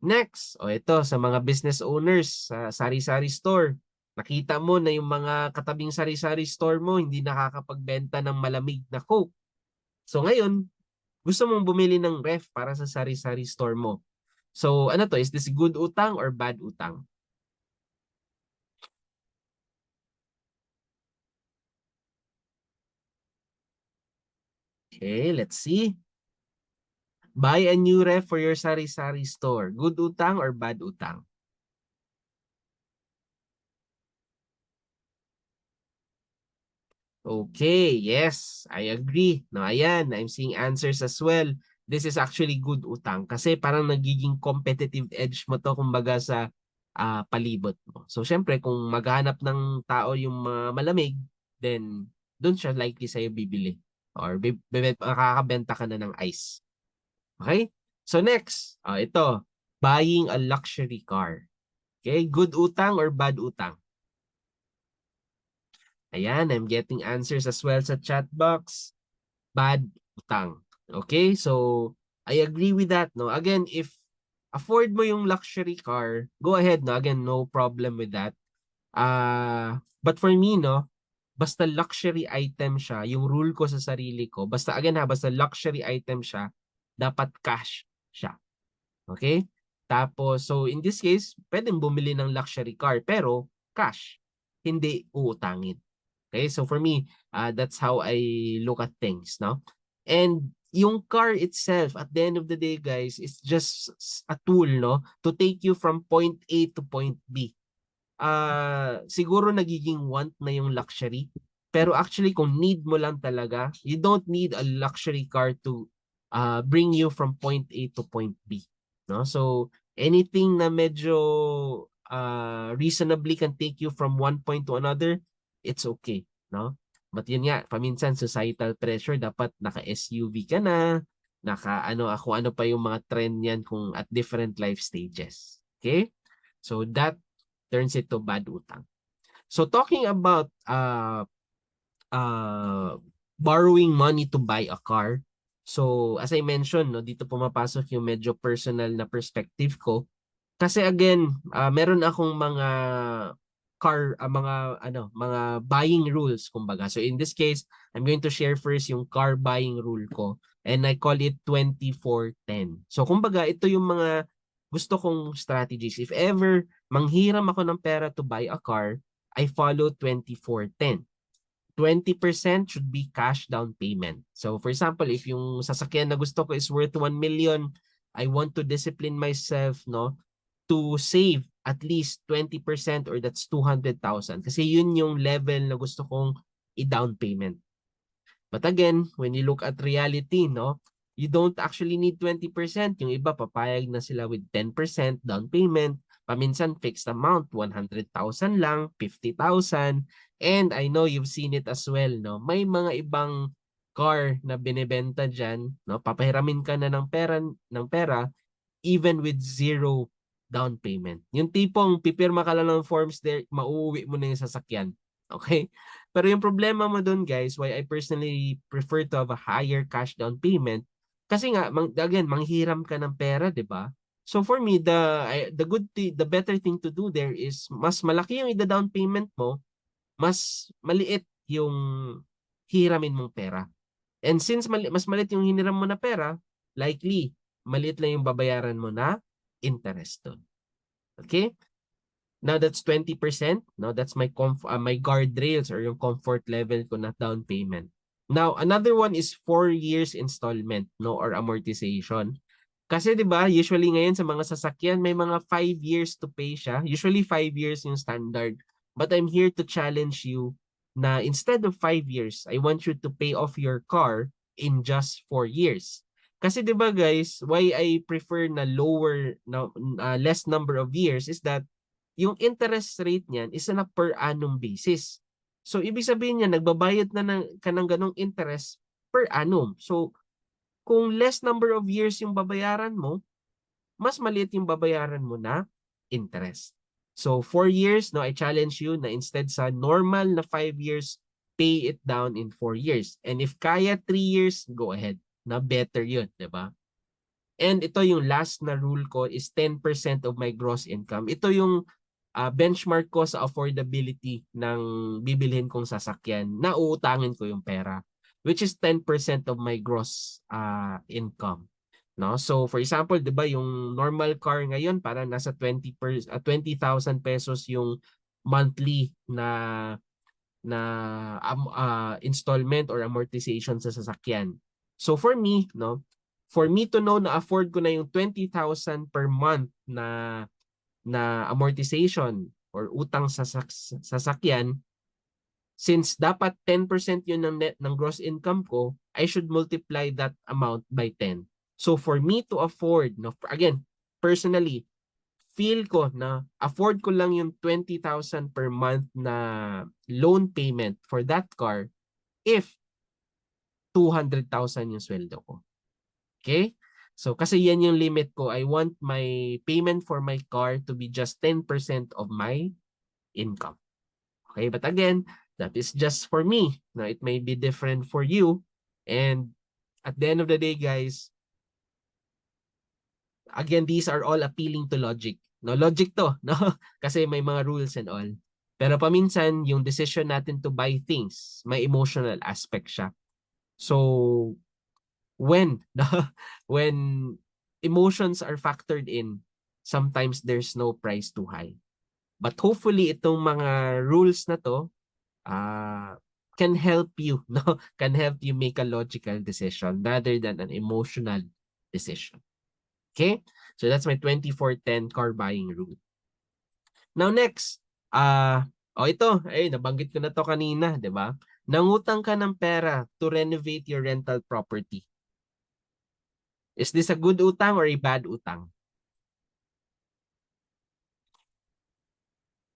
Next, ito sa mga business owners sa sari-sari store. Nakita mo na yung mga katabing sari-sari store mo hindi nakakapagbenta ng malamig na Coke. So ngayon, gusto mong bumili ng ref para sa sari-sari store mo. So ano to? Is this good utang or bad utang? Okay, let's see. Buy a new ref for your sari-sari store. Good utang or bad utang? Okay, yes, I agree. No, ayan, I'm seeing answers as well. This is actually good utang kasi parang nagiging competitive edge mo to kumbaga sa palibot mo. So syempre kung maghanap ng tao yung malamig, then doon siya likely sa'yo bibili. or makakabenta ka na ng ice. Okay? So next, ito, buying a luxury car. Okay, good utang or bad utang? Ayan, I'm getting answers as well sa chat box. Bad utang. Okay, so I agree with that. No, again, if afford mo yung luxury car, go ahead. No, again, no problem with that. But for me, no, basta luxury item siya, yung rule ko sa sarili ko, basta again basta luxury item siya, dapat cash siya. Okay? Tapos, so in this case, pwedeng bumili ng luxury car, pero cash, hindi uutangin. Okay? So for me, that's how I look at things, no? And yung car itself, at the end of the day, guys, is just a tool, no? To take you from point A to point B. Siguro nagiging want na yung luxury. Pero actually, kung need mo lang talaga, you don't need a luxury car to bring you from point A to point B. No? So, anything na medyo reasonably can take you from one point to another, it's okay. No? But yun nga, paminsan societal pressure, dapat naka-SUV ka na, kung ano pa yung mga trend yan kung at different life stages. Okay? So that turns it to bad utang. So talking about borrowing money to buy a car. So as I mentioned, no, dito pumapasok yung medyo personal na perspective ko. Kasi again, meron akong mga mga buying rules kumbaga. So in this case, I'm going to share first yung car buying rule ko, and I call it 24-10. So kumbaga, ito yung mga gusto kong strategies. If ever manghiram ako ng pera to buy a car, I follow 24-10. 20% should be cash down payment. So for example, if yung sasakyan na gusto ko is worth 1 million, I want to discipline myself, no, to save at least 20% or that's 200,000. Kasi yun yung level na gusto kong i-down payment. But again, when you look at reality, no, you don't actually need 20%. Yung iba, papayag na sila with 10% down payment. Paminsan, fixed amount, 100,000 lang, 50,000. And I know you've seen it as well, no? May mga ibang car na binebenta dyan, no? Papahiramin ka na ng pera even with zero down payment. Yung tipong pipirma ka lang ng forms there, mauuwi mo na yung sasakyan. Okay? Pero yung problema mo doon, guys, why I personally prefer to have a higher cash down payment, kasi nga, again, manghiram ka ng pera, di ba? So for me, the better thing to do there is mas malaki yung ida-down payment mo, mas maliit yung hiramin mong pera. And since mas maliit yung hiniram mo na pera, likely maliit lang yung babayaran mo na interest doon. Okay? Now that's 20%. Now that's my my guardrails or yung comfort level ko na down payment. Now another one is 4 years installment, no, or amortization. Kasi 'di ba, usually ngayon sa mga sasakyan may mga 5 years to pay siya. Usually 5 years yung standard. But I'm here to challenge you na instead of 5 years, I want you to pay off your car in just 4 years. Kasi 'di ba guys, why I prefer na less number of years is that yung interest rate niyan is na per annum basis. So ibig sabihin niya nagbabayad na ka ng ganong interest per annum. So kung less number of years yung babayaran mo, mas maliit yung babayaran mo na interest. So 4 years, no, I challenge you na instead sa normal na 5 years, pay it down in 4 years. And if kaya 3 years, go ahead. Na better yun, di ba? And ito yung last na rule ko is 10% of my gross income. Ito yung benchmark ko sa affordability ng bibilhin kong sasakyan na uutangin ko yung pera, which is 10% of my gross income. No? So for example, 'di ba yung normal car ngayon para nasa 20,000 pesos yung monthly na installment or amortization sa sasakyan. So for me, no, for me to know na afford ko na yung 20,000 per month na amortization or utang sa sasakyan, since dapat 10% yun ng gross income ko, I should multiply that amount by 10. So for me to afford, no, again, personally, feel ko na afford ko lang yung 20,000 per month na loan payment for that car if 200,000 yung sweldo ko. Okay? So kasi yan yung limit ko. I want my payment for my car to be just 10% of my income. Okay? But again, that is just for me. Now, it may be different for you. And at the end of the day, guys, again, these are all appealing to logic. No, logic to, no? Kasi may mga rules and all. Pero paminsan, yung decision natin to buy things, may emotional aspect siya. So, when no, when emotions are factored in, sometimes there's no price too high. But hopefully itong mga rules na to can help you, no? Can help you make a logical decision rather than an emotional decision. Okay? So that's my 24-10 car buying rule. Now next, ito, nabanggit ko na to kanina, 'di ba? Nangutang ka ng pera to renovate your rental property. Is this a good utang or a bad utang?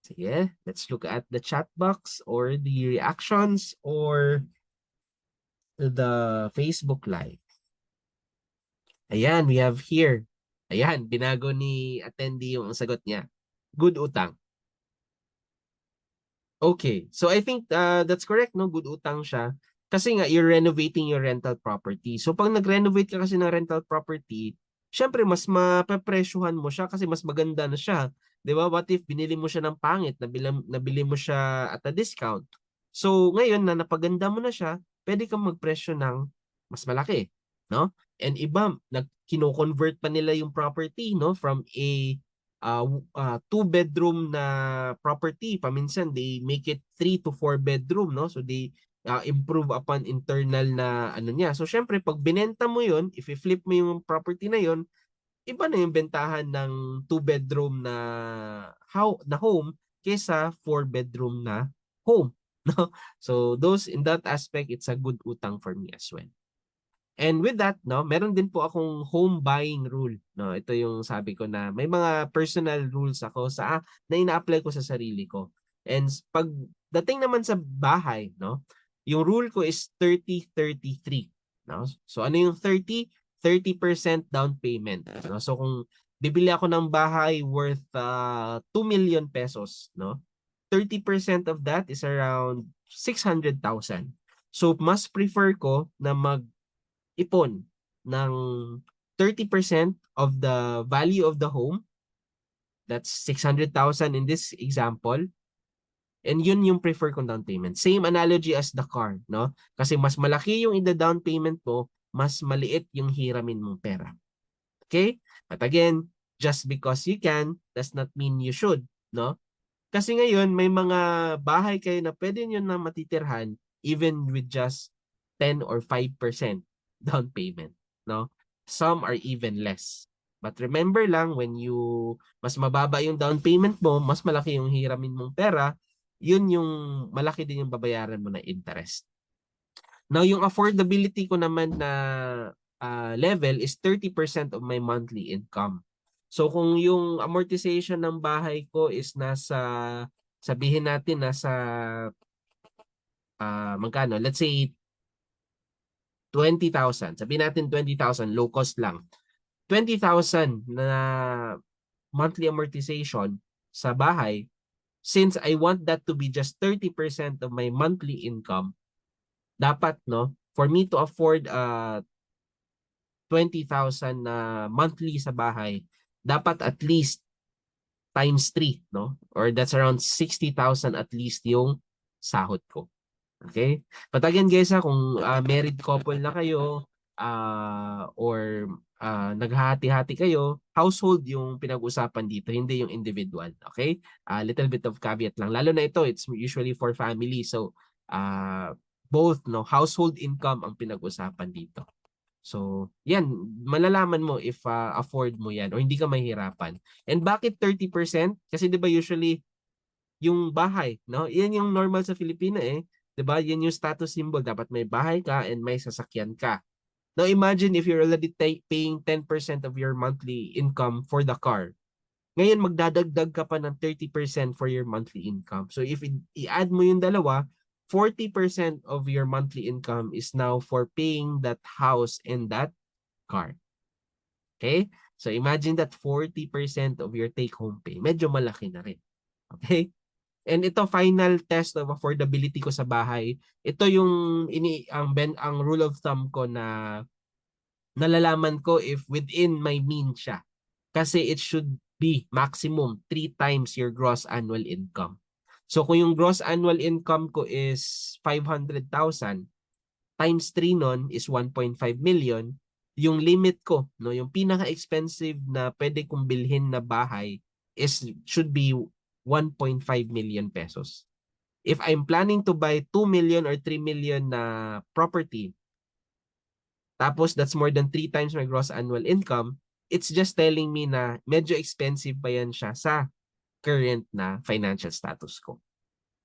Sige, let's look at the chat box or the reactions or the Facebook Live. Ayan, we have here. Ayan, binago ni attendee yung sagot niya. Good utang. Okay, so I think that's correct, no? Good utang siya. Kasi nga, you're renovating your rental property. So pag nag-renovate ka kasi ng rental property, syempre mas mapepresyuhan mo siya kasi mas maganda na siya. 'Di ba? What if binili mo siya ng pangit, nabili mo siya at a discount? So ngayon na napaganda mo na siya, pwede kang magpresyo ng mas malaki, no? And iba, kino-convert pa nila yung property, no, from a two-bedroom na property. Paminsan, they make it 3 to 4 bedroom, no? So, they improve upon internal na ano niya. So, syempre, pag binenta mo yun, if i-flip mo yung property na yun, iba na yung bentahan ng 2-bedroom na home kesa 4-bedroom na home. No? So, in that aspect, it's a good utang for me as well. And with that, no, meron din po akong home buying rule, no. Ito yung sabi ko na may mga personal rules ako na ina-apply ko sa sarili ko. And pag dating naman sa bahay, no, yung rule ko is 30-33, no. So ano yung 30? 30% down payment, no. So kung bibili ako ng bahay worth 2 million pesos, no, 30% of that is around 600,000. So mas prefer ko na ipon ng 30% of the value of the home. That's 600,000 in this example. And yun yung prefer kong down payment. Same analogy as the car, no? Kasi mas malaki yung down payment mo, mas maliit yung hiramin mong pera. Okay? But again, just because you can does not mean you should, no? Kasi ngayon may mga bahay kayo na pwede nyo na matitirhan even with just 10 or 5% down payment, no? Some are even less. But remember lang, when mas mababa yung down payment mo, mas malaki yung hiramin mong pera, yun yung malaki din yung babayaran mo na interest. Now, yung affordability ko naman na level is 30% of my monthly income. So kung yung amortization ng bahay ko is sabihin natin magkano? Let's say 20,000. Sabihin natin 20,000, low cost lang. 20,000 na monthly amortization sa bahay, since I want that to be just 30% of my monthly income, dapat, no, for me to afford 20,000 na monthly sa bahay, dapat at least times 3, no? Or that's around 60,000 at least yung sahod ko. Okay? But again guys, kung married couple na kayo or naghahati-hati kayo, household yung pinag-usapan dito, hindi yung individual. Okay? Little bit of caveat lang. Lalo na ito, it's usually for family. So, both, no, household income ang pinag-usapan dito. So, yan, malalaman mo if afford mo yan o hindi ka mahirapan. And bakit 30%? Kasi 'di ba usually yung bahay, no? Yan yung normal sa Filipino 'Di ba? Yan yung status symbol. Dapat may bahay ka and may sasakyan ka. Now imagine if you're already paying 10% of your monthly income for the car. Ngayon magdadagdag ka pa ng 30% for your monthly income. So if i-add mo yung dalawa, 40% of your monthly income is now for paying that house and that car. Okay? So imagine that 40% of your take-home pay. Medyo malaki na rin. Okay? And ito final test of affordability ko sa bahay. Ito yung ang rule of thumb ko na nalalaman ko if within my means siya. Kasi it should be maximum 3 times your gross annual income. So kung yung gross annual income ko is 500,000 times 3 nun is 1.5 million, yung limit ko, no, yung pinaka-expensive na pwede kong bilhin na bahay should be 1.5 million pesos. If I'm planning to buy 2 million or 3 million na property, tapos that's more than 3 times my gross annual income, it's just telling me na medyo expensive pa yan siya sa current na financial status ko.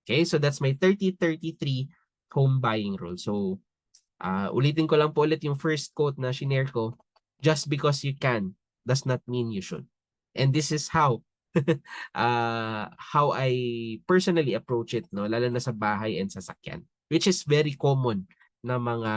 Okay, so that's my 30-33 home buying rule. So, ulitin ko lang po ulit yung first quote na shinare ko, just because you can does not mean you should. And this is how I personally approach it, no, lalo na sa bahay and sasakyan, which is very common na mga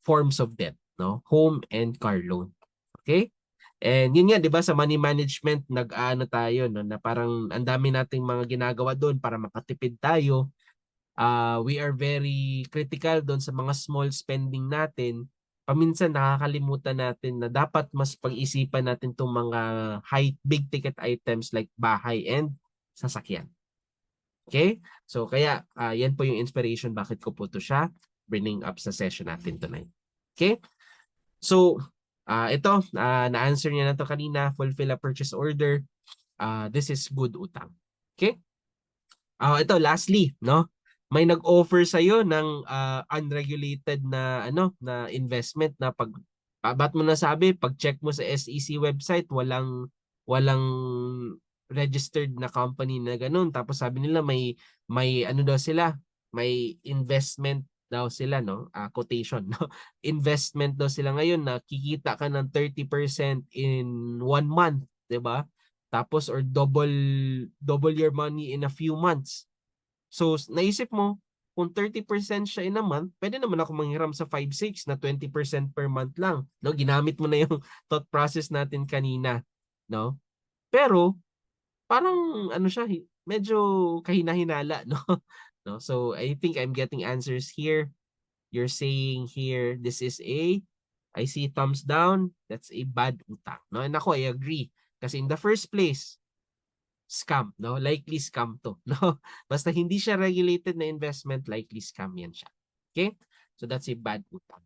forms of debt, no, home and car loan. Okay? And yun nga, 'di ba, sa money management nag-aano tayo, no, na parang ang dami nating mga ginagawa doon para makatipid tayo. We are very critical doon sa mga small spending natin. Paminsan nakakalimutan natin na dapat mas pag-isipan natin itong mga big ticket items like bahay and sasakyan. Okay? So kaya yan po yung inspiration bakit ko po ito siya bringing up sa session natin tonight. Okay? So ito, na-answer niya na to kanina, fulfill a purchase order. This is good utang. Okay? Ito lastly, no? May nag-offer sa iyo ng unregulated na investment na ba't mo nasabi pag check mo sa SEC website walang registered na company na ganun, tapos sabi nila may ano daw sila, may investment daw sila, no, quotation, no, investment daw sila ngayon na kikita ka ng 30% in 1 month, 'di ba? Tapos or double your money in a few months. So naisip mo, kung 30% siya in a month, pwede naman ako manghiram sa 5-6 na 20% per month lang. No, ginamit mo na yung thought process natin kanina, no? Pero parang ano siya, medyo kahina-hinala, no? No? So I think I'm getting answers here. You're saying here, I see thumbs down, that's a bad utang. No? And ako, I agree. Kasi in the first place, scam, no? Likely scam to, no? Basta hindi siya regulated na investment, likely scam yan siya. Okay? So that's a bad utang.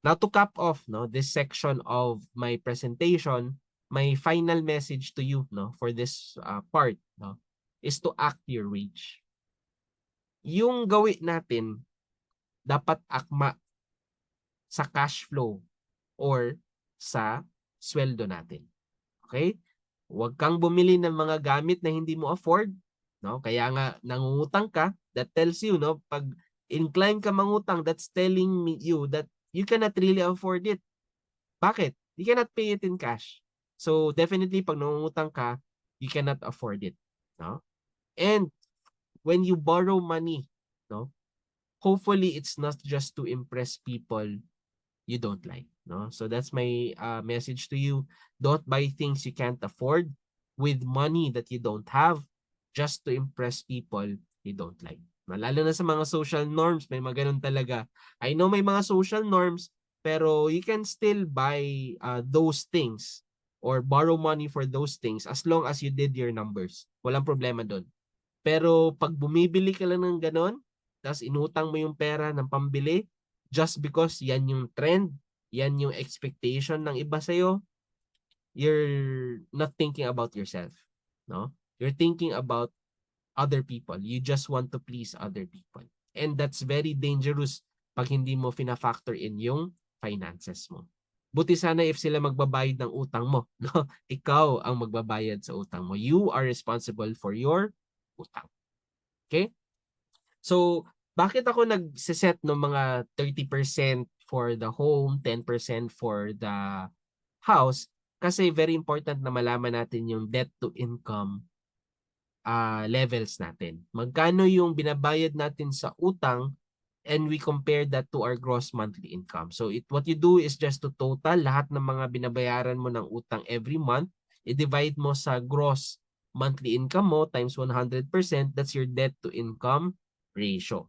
Now to cap off, no, this section of my presentation, my final message to you, no, for this part, no, is to act your wage. Yung gawin natin dapat akma sa cash flow or sa sweldo natin. Okay? Huwag kang bumili ng mga gamit na hindi mo afford, no? Kaya nga nangungutang ka, that tells you, no, pag inclined ka mangutang, that's telling you that you cannot really afford it. Bakit? You cannot pay it in cash. So definitely pag nangungutang ka, you cannot afford it, no? And when you borrow money, no, hopefully it's not just to impress people you don't like, no? So that's my message to you. Don't buy things you can't afford with money that you don't have just to impress people you don't like. Lalo na sa mga social norms, may mga ganun talaga. I know may mga social norms, pero you can still buy those things or borrow money for those things as long as you did your numbers. Walang problema doon. Pero pag bumibili ka lang ng ganun, tapos inutang mo yung pera ng pambili, just because yan yung trend, yan yung expectation ng iba sa'yo, you're not thinking about yourself, no? You're thinking about other people. You just want to please other people. And that's very dangerous pag hindi mo fina-factor in yung finances mo. Buti sana if sila magbabayad ng utang mo, no? Ikaw ang magbabayad sa utang mo. You are responsible for your utang. Okay? So, bakit ako nagsiset ng mga 30% for the home, 10% for the house? Kasi very important na malaman natin yung debt to income levels natin. Magkano yung binabayad natin sa utang and we compare that to our gross monthly income. So what you do is just to total lahat ng mga binabayaran mo ng utang every month, i-divide mo sa gross monthly income mo times 100%, that's your debt to income ratio.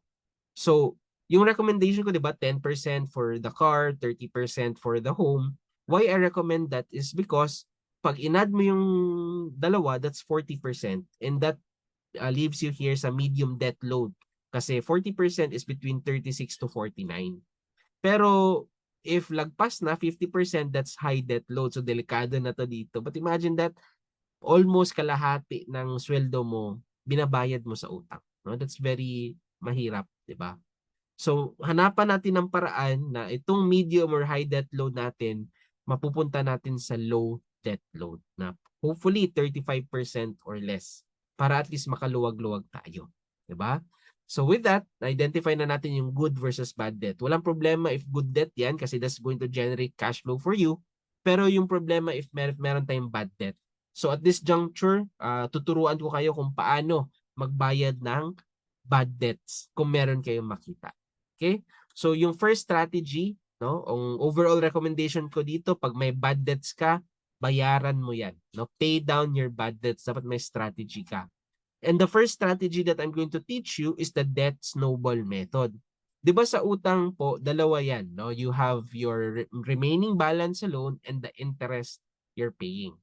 So, yung recommendation ko, di ba, 10% for the car, 30% for the home. Why I recommend that is because pag inad mo yung dalawa, that's 40%. And that leaves you here sa medium debt load. Kasi 40% is between 36 to 49. Pero if lagpas na 50%, that's high debt load. So, delikado na to dito. But imagine that almost kalahati ng sweldo mo, binabayad mo sa utang. No? That's very mahirap, di ba? So, hanapan natin ng paraan na itong medium or high debt load natin, mapupunta natin sa low debt load na hopefully 35% or less para at least makaluwag-luwag tayo. Diba? So with that, identify na natin yung good versus bad debt. Walang problema if good debt yan kasi that's going to generate cash flow for you. Pero yung problema if meron tayong bad debt. So at this juncture, tuturuan ko kayo kung paano magbayad ng bad debts kung meron kayong makita. Okay? So yung first strategy, no, ang overall recommendation ko dito, pag may bad debts ka, bayaran mo yan. No? Pay down your bad debts. Dapat may strategy ka. And the first strategy that I'm going to teach you is the debt snowball method. 'Di ba sa utang po, dalawa 'yan, no? You have your remaining balance alone and the interest you're paying.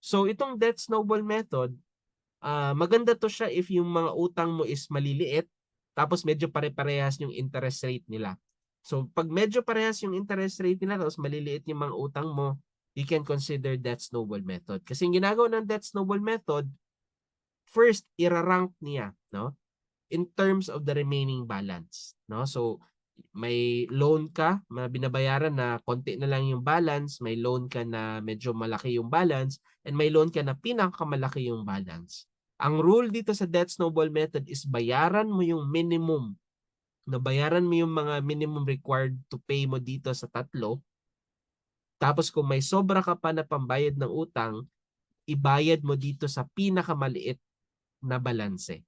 So itong debt snowball method, maganda to siya if yung mga utang mo is maliliit tapos medyo pare-parehas yung interest rate nila. So pag medyo parehas yung interest rate nila tapos maliliit yung mga utang mo, you can consider debt snowball method. Kasi yung ginagawa ng debt snowball method, first irarank niya, no? In terms of the remaining balance, no? So may loan ka na binabayaran na konti na lang yung balance, may loan ka na medyo malaki yung balance, and may loan ka na pinakamalaki yung balance. Ang rule dito sa debt snowball method is bayaran mo yung minimum. Bayaran mo yung mga minimum required to pay mo dito sa tatlo. Tapos kung may sobra ka pa na pambayad ng utang, ibayad mo dito sa pinakamaliit na balanse.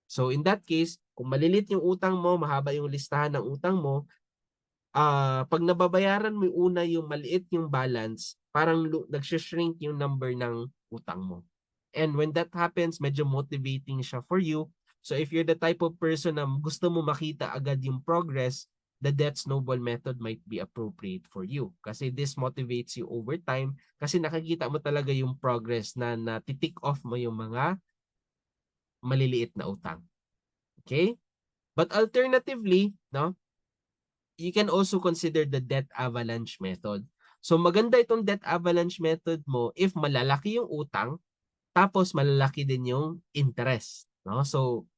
So in that case, kung malilit yung utang mo, mahaba yung listahan ng utang mo, pag nababayaran mo yung una yung maliit yung balance, parang nagsishrink yung number ng utang mo. And when that happens, medyo motivating siya for you. So if you're the type of person na gusto mo makita agad yung progress, the debt snowball method might be appropriate for you. Kasi this motivates you over time kasi nakikita mo talaga yung progress na natitik off mo yung mga maliliit na utang. Okay? But alternatively, no, you can also consider the debt avalanche method. So maganda itong debt avalanche method mo if malalaki yung utang, tapos malalaki din yung interest. No? So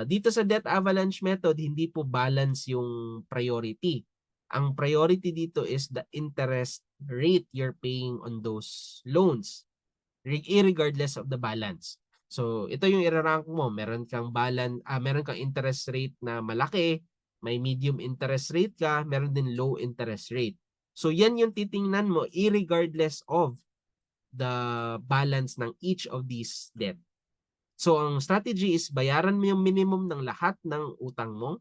dito sa debt avalanche method, hindi po balance yung priority. Ang priority dito is the interest rate you're paying on those loans, regardless of the balance. So ito yung irarank mo, meron kang meron kang interest rate na malaki, may medium interest rate ka, meron din low interest rate. So yan yung titingnan mo regardless of the balance ng each of these debt. So ang strategy is bayaran mo yung minimum ng lahat ng utang mo,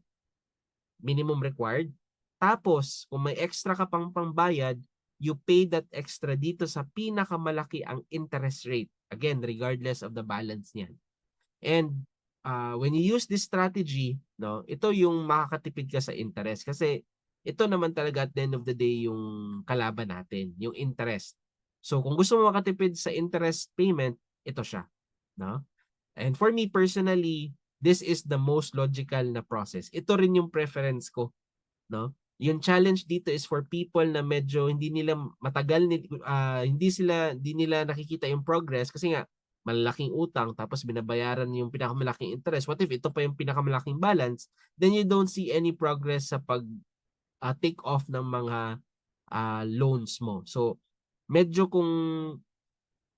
minimum required. Tapos kung may extra ka pang pangbayad, you pay that extra dito sa pinakamalaki ang interest rate. Again, regardless of the balance niyan. And when you use this strategy, no, ito yung makakatipid ka sa interest kasi ito naman talaga at the end of the day yung kalaban natin, yung interest. So kung gusto mo makatipid sa interest payment, ito siya, no? And for me personally, this is the most logical na process. Ito rin yung preference ko, no? Yung challenge dito is for people na medyo hindi nila matagal hindi nila nakikita yung progress kasi nga malalaking utang tapos binabayaran yung pinakamalaking interest. What if ito pa yung pinakamalaking balance? Then you don't see any progress sa pag take off ng mga loans mo. So medyo kung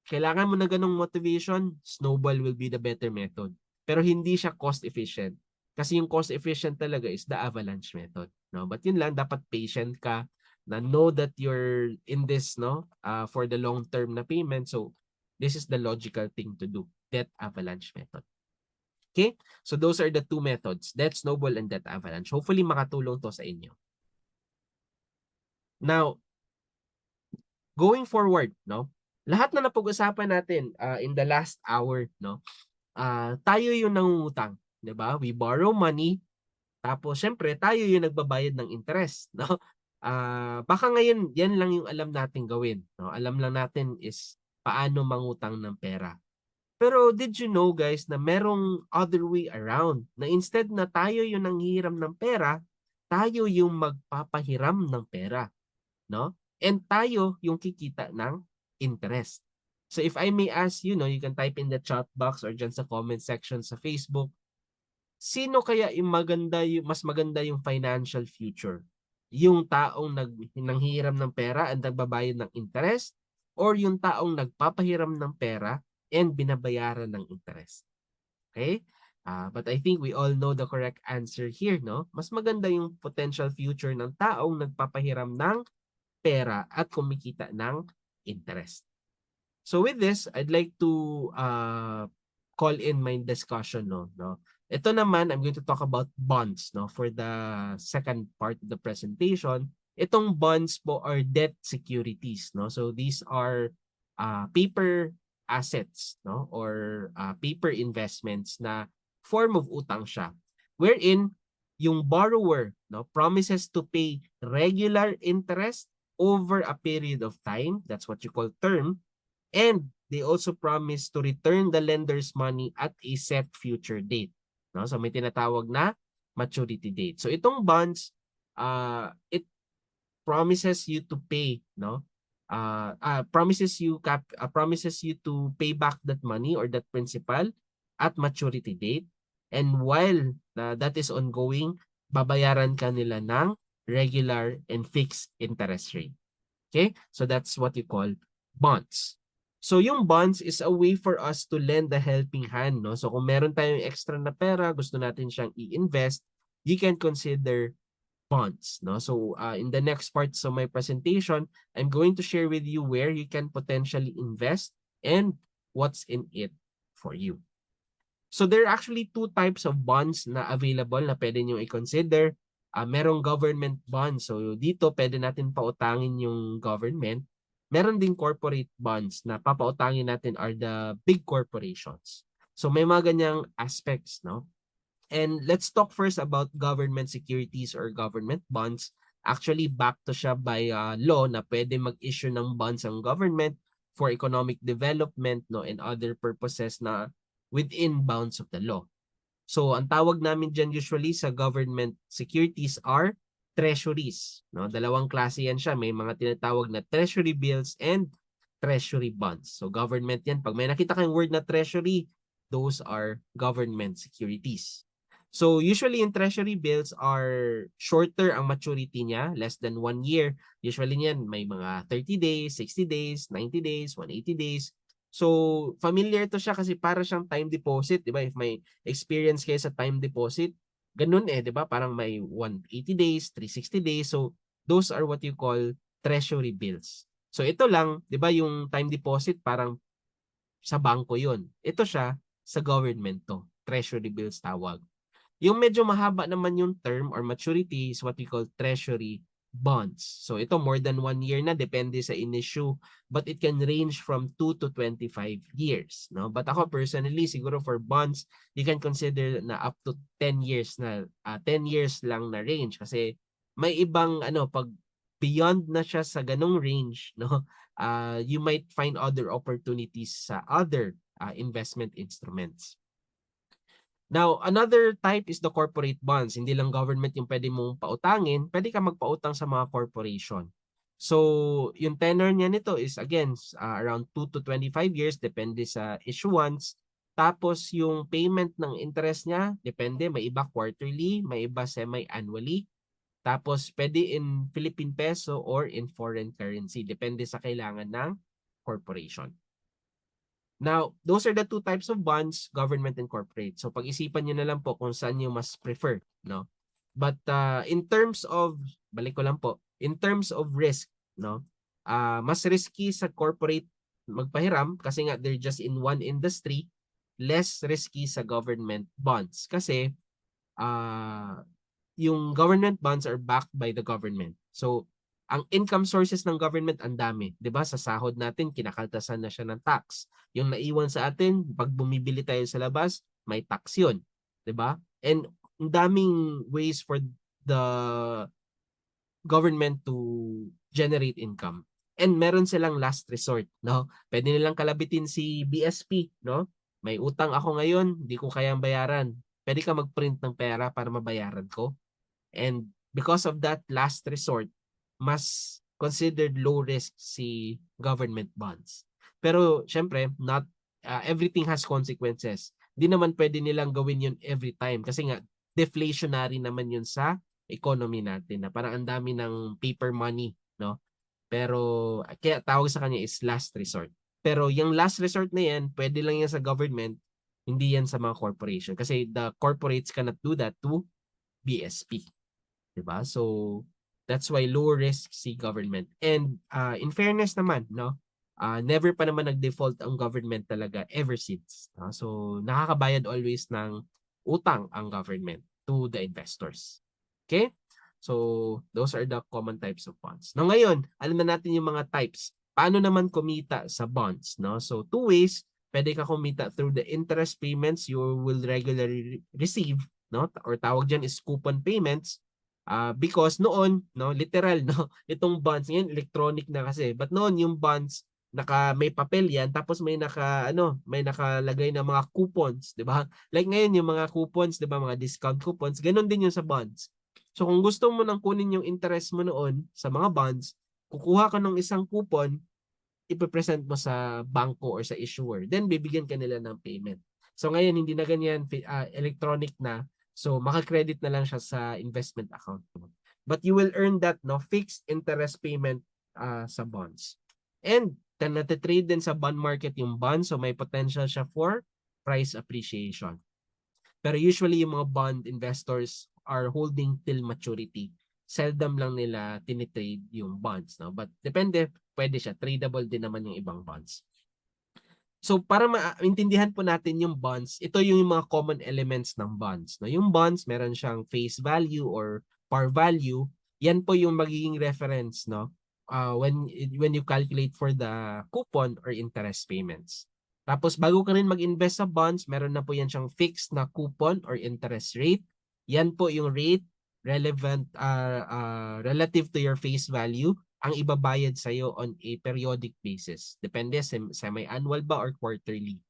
kailangan mo na ganong motivation, snowball will be the better method. Pero hindi siya cost efficient. Kasi yung cost efficient talaga is the avalanche method. No? But yun lang, dapat patient ka na know that you're in this, no, for the long term na payment. So this is the logical thing to do. debt avalanche method. Okay? So those are the two methods, debt snowball and debt avalanche. Hopefully makatulong to sa inyo. Now, going forward, no? Lahat na napag-usapan natin in the last hour, no? Tayo yung nangungutang, 'di ba? We borrow money, tapos syempre tayo yung nagbabayad ng interest, no? Baka ngayon yan lang yung alam nating gawin, no? Alam lang natin is paano mangutang ng pera. Pero did you know guys na merong other way around, na instead na tayo yung nanghihiram ng pera, tayo yung magpapahiram ng pera, no? And tayo yung kikita ng interest. So if I may ask you, no, you can type in the chat box or dyan sa comment section sa Facebook, sino kaya yung mas maganda yung financial future? Yung taong nanghihiram ng pera at nagbabayad ng interest, or yung taong nagpapahiram ng pera and binabayaran ng interest? Okay? But I think we all know the correct answer here, no? Mas maganda yung potential future ng taong nagpapahiram ng pera at kumikita ng interest. So with this, I'd like to call in my discussion, no. Ito naman, I'm going to talk about bonds, no, for the second part of the presentation. Itong bonds po are debt securities, no. So these are paper assets, no, or paper investments na form of utang siya, wherein yung borrower, no, promises to pay regular interest over a period of time. That's what you call term. And they also promise to return the lender's money at a set future date. No? So may tinatawag na maturity date. So itong bonds, it promises you to pay, no? Promises you to pay back that money or that principal at maturity date. And while that is ongoing, babayaran ka nila ng regular and fixed interest rate. Okay? So that's what you call bonds. So yung bonds is a way for us to lend a helping hand, no? So kung meron tayong extra na pera, gusto natin siyang i-invest, you can consider bonds, no? So in the next parts of my presentation, I'm going to share with you where you can potentially invest and what's in it for you. So there are actually two types of bonds na available na pwede nyo i-consider. Merong government bonds. So dito pwede natin pautangin yung government. Meron ding corporate bonds na papautangin natin are the big corporations. So may mga ganyang aspects, no? And let's talk first about government securities or government bonds. Actually, backed to siya by law na pwede mag-issue ng bonds ang government for economic development, no, and other purposes na within bounds of the law. So ang tawag namin dyan usually sa government securities are treasuries. No? Dalawang klase yan siya. May mga tinatawag na treasury bills and treasury bonds. So government yan. Pag may nakita kayong word na treasury, those are government securities. So usually in treasury bills are shorter ang maturity niya, less than 1 year. Usually niyan may mga 30 days, 60 days, 90 days, 180 days. So familiar to siya kasi para siyang time deposit, 'di ba? If may experience kayo sa time deposit, ganun 'di ba? Parang may 180 days, 360 days. So those are what you call treasury bills. So ito lang, 'di ba, yung time deposit parang sa bangko 'yon. Ito siya sa government to, treasury bills tawag. Yung medyo mahaba naman yung term or maturity is what we call treasury bonds. So ito more than 1 year na, depende sa in-issue, but it can range from 2 to 25 years. No? But ako personally, siguro for bonds, you can consider na up to 10 years na, 10 years lang na range kasi may ibang pag beyond na siya sa ganong range, no, you might find other opportunities sa other investment instruments. Now, another type is the corporate bonds. Hindi lang government yung pwede mong pautangin, pwede ka magpautang sa mga corporation. So, yung tenor niya nito is again, around 2 to 25 years, depende sa issuance. Tapos, yung payment ng interest niya, depende, may iba quarterly, may iba semi-annually. Tapos, pwede in Philippine peso or in foreign currency, depende sa kailangan ng corporation. Now, those are the two types of bonds, government and corporate. So pag-isipan niyo na lang po kung saan niyo mas prefer, no? But in terms of, balik ko lang po, in terms of risk, no? Mas risky sa corporate magpahiram kasi nga they're just in one industry. less risky sa government bonds kasi yung government bonds are backed by the government. So, ang income sources ng government ang dami, 'di ba? Sa sahod natin kinakaltasan na siya ng tax. Yung naiwan sa atin, pag bumibili tayo sa labas, may tax 'yun, 'di ba? And ang daming ways for the government to generate income. And meron silang last resort, no? Pwede nilang kalabitin si BSP, no? May utang ako ngayon, hindi ko kayang bayaran. Pwede ka mag-print ng pera para mabayaran ko. And because of that last resort, mas considered low risk si government bonds. Pero syempre, not everything has consequences. Di naman pwede nilang gawin yun every time kasi nga deflationary naman yun sa economy natin na parang ang dami ng paper money, no? Pero kaya tawag sa kanya is last resort. Pero yung last resort na yan, pwede lang yan sa government, hindi yan sa mga corporation kasi the corporates cannot do that to BSP. Diba? So, that's why low risk si government. And in fairness naman, no? Never pa naman nag-default ang government talaga ever since. No? So, nakakabayad always ng utang ang government to the investors. Okay? So, those are the common types of bonds. Now, ngayon, alam na natin yung mga types. Paano naman kumita sa bonds? No? So, two ways. Pwede ka kumita through the interest payments you will regularly receive, no? Or tawag dyan is coupon payments. Because noon, no, literal, no, itong bonds ngayon electronic na kasi. But noon yung bonds may papel yan tapos may nakalagay na mga coupons, 'di ba? Like ngayon yung mga coupons, 'di ba, mga discount coupons, ganun din yung sa bonds. So kung gusto mo nang kunin yung interest mo noon sa mga bonds, kukuha ka ng isang coupon, ipe-present mo sa bangko or sa issuer. Then bibigyan ka nila ng payment. So ngayon hindi na ganyan, electronic na. So maka-credit na lang siya sa investment account. But you will earn that fixed interest payment sa bonds. And natitrade din sa bond market yung bonds, so may potential siya for price appreciation. Pero usually yung mga bond investors are holding till maturity. Seldom lang nila tinitrade yung bonds, no? But depende, pwede siya. Tradable din naman yung ibang bonds. So para maintindihan po natin yung bonds, ito yung mga common elements ng bonds. No? Yung bonds, meron siyang face value or par value. Yan po yung magiging reference, no? When you calculate for the coupon or interest payments. Tapos bago ka rin mag-invest sa bonds, meron na po yan siyang fixed na coupon or interest rate. Yan po yung rate relevant relative to your face value ang ibabayad sa iyo on a periodic basis. Depende semi-annual ba or quarterly.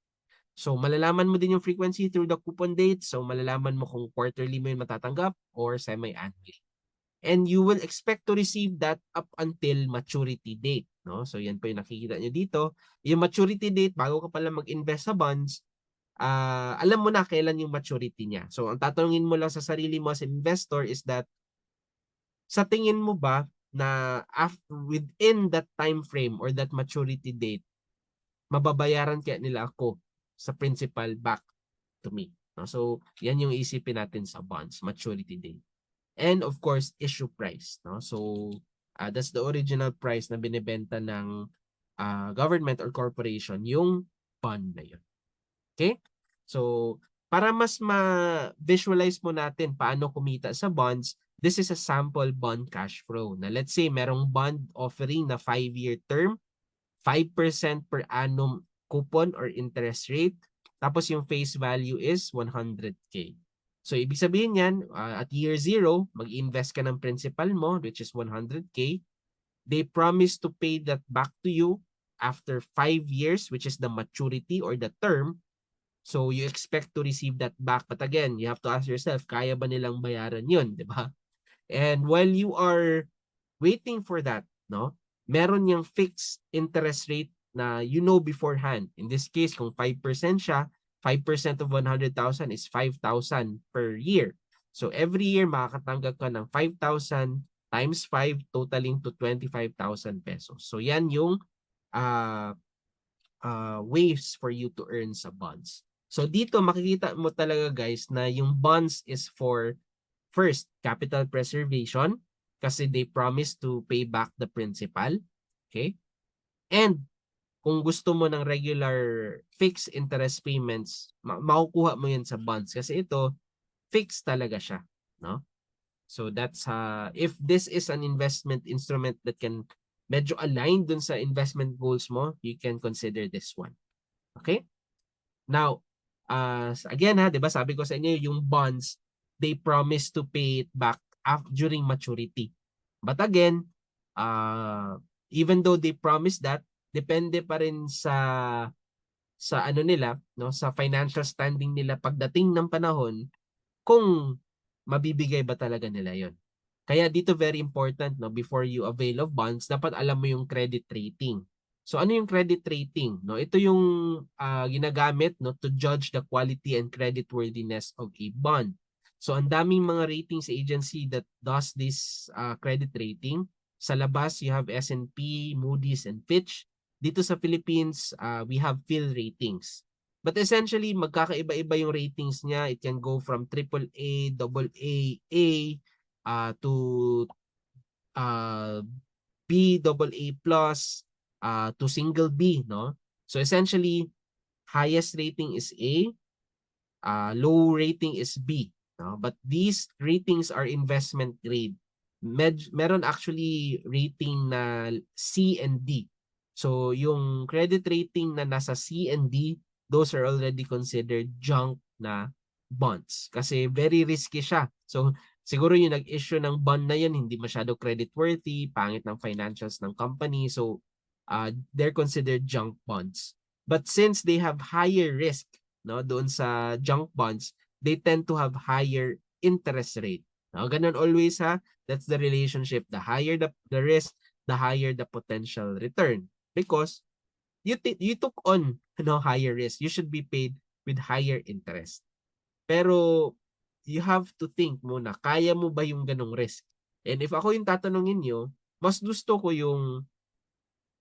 So malalaman mo din yung frequency through the coupon date. So malalaman mo kung quarterly mo yung matatanggap or semi-annually. And you will expect to receive that up until maturity date, no? So yan po yung nakikita nyo dito. Yung maturity date, bago ka pala mag-invest sa bonds, alam mo na kailan yung maturity niya. So ang tatanungin mo lang sa sarili mo as investor is that, sa tingin mo ba na within that time frame or that maturity date, mababayaran kaya nila ako sa principal back to me? No? So yan yung isipin natin sa bonds, maturity date. And of course, issue price. No? So, that's the original price na binibenta ng government or corporation, yung bond na yun. Okay? So, para mas ma-visualize mo natin paano kumita sa bonds, this is a sample bond cash flow. Na let's say, merong bond offering na 5-year term, 5% per annum coupon or interest rate, tapos yung face value is 100K. So, ibig sabihin yan, at year 0, mag-invest ka ng principal mo, which is 100K. They promise to pay that back to you after 5 years, which is the maturity or the term. So, you expect to receive that back. But again, you have to ask yourself, kaya ba nilang bayaran yun, di ba? And while you are waiting for that, no, meron yung fixed interest rate na you know beforehand. In this case, kung 5% siya, 5% of 100,000 is 5,000 per year. So every year makakatanggap ka ng 5,000 times 5 totaling to 25,000 pesos. So yan yung ways for you to earn sa bonds. So dito makikita mo talaga guys na yung bonds is for first, capital preservation kasi they promise to pay back the principal. Okay? And kung gusto mo ng regular fixed interest payments, makukuha mo yan sa bonds kasi ito fixed talaga siya, no? So that's if this is an investment instrument that can medyo align dun sa investment goals mo, you can consider this one. Okay? Now, again 'di ba sabi ko sa inyo yung bonds, they promise to pay it back during maturity. But again, even though they promise that, depende pa rin sa ano nila, no, sa financial standing nila pagdating ng panahon kung mabibigay ba talaga nila 'yon. Kaya dito very important, no, before you avail of bonds, dapat alam mo yung credit rating. So ano yung credit rating? No, ito yung ginagamit, no, to judge the quality and creditworthiness of a bond. So ang daming mga ratings agency that does this credit rating. Sa labas you have S&P, Moody's, and Fitch. Dito sa Philippines, we have Phil Ratings. But essentially, magkakaiba-iba yung ratings niya. It can go from AAA, AA, to B, AA plus, to single B, no? So essentially, highest rating is A, low rating is B, no? But these ratings are investment grade. Meron actually rating na C and D. So yung credit rating na nasa C and D, those are already considered junk na bonds kasi very risky siya. So siguro yung nag-issue ng bond na yun hindi masyado credit worthy, pangit ng financials ng company. So they're considered junk bonds. But since they have higher risk, no, doon sa junk bonds, they tend to have higher interest rate. No, ganun always ha. That's the relationship. The higher the risk, the higher the potential return. Because you took on higher risk. You should be paid with higher interest. Pero you have to think muna, kaya mo ba yung ganong risk? And if ako yung tatanungin nyo, mas gusto ko yung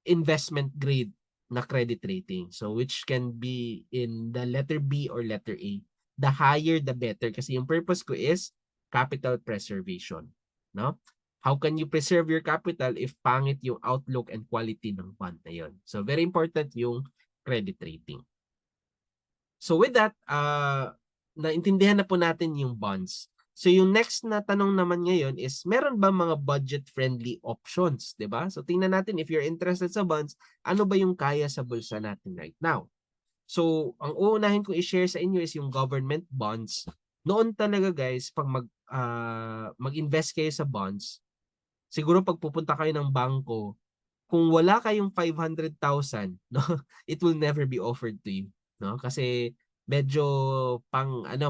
investment grade na credit rating. So which can be in the letter B or letter A. The higher the better kasi yung purpose ko is capital preservation, no? How can you preserve your capital if pangit yung outlook and quality ng bond na yun? So very important yung credit rating. So with that, naintindihan na po natin yung bonds. So yung next na tanong naman ngayon is, meron ba mga budget-friendly options, 'di ba? So tingnan natin if you're interested sa bonds, ano ba yung kaya sa bulsa natin right now? So ang uunahin kong i-share sa inyo is yung government bonds. Noon talaga guys, pag mag-invest kayo sa bonds, siguro pag pupunta kayo ng bangko, kung wala kayong 500,000, no, it will never be offered to you, no? Kasi medyo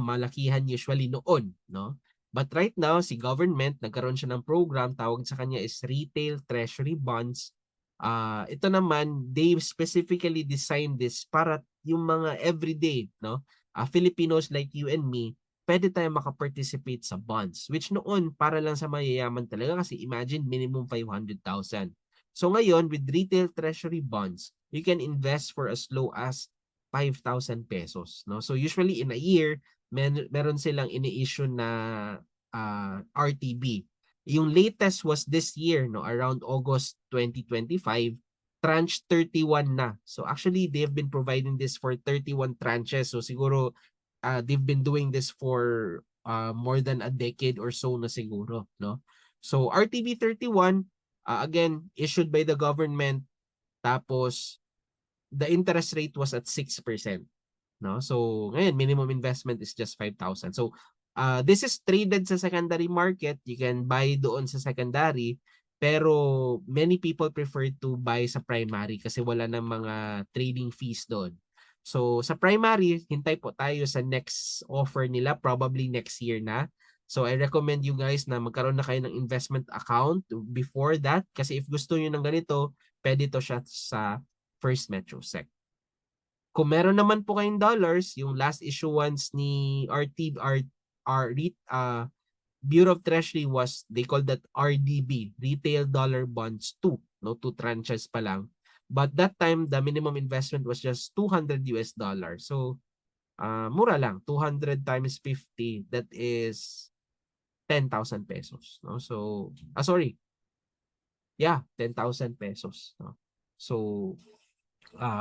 malakihan usually noon, no? But right now, si government nagkaroon siya ng program, tawag sa kanya is Retail Treasury Bonds. Ito naman, they specifically designed this para yung mga everyday, no? Filipinos like you and me, pwede tayo makaparticipate sa bonds, which noon para lang sa mayayaman talaga kasi imagine minimum 500,000. So ngayon, with retail treasury bonds, you can invest for as low as 5,000 pesos. No? So usually in a year, meron silang ini-issue na RTB. Yung latest was this year, no, around August 2025, tranche 31 na. So actually, they've been providing this for 31 tranches. So siguro, they've been doing this for more than a decade or so na siguro. No? So RTB 31, again, issued by the government. Tapos, the interest rate was at 6%. No? So, ngayon, minimum investment is just 5,000. So, this is traded sa secondary market. You can buy doon sa secondary. Pero, many people prefer to buy sa primary kasi wala ng mga trading fees doon. So, sa primary, hintay po tayo sa next offer nila, probably next year na. So, I recommend you guys na magkaroon na kayo ng investment account before that. Kasi if gusto nyo ng ganito, pwede to siya sa First Metro Sec. Kung meron naman po kayong dollars, yung last issuance ni Bureau of Treasury was, they call that RDB, Retail Dollar Bonds 2, no, 2 tranches pa lang. But that time, the minimum investment was just $200. So, mura lang, 200 times 50, that is 10,000 pesos. No? So, sorry. Yeah, 10,000 pesos. No? So,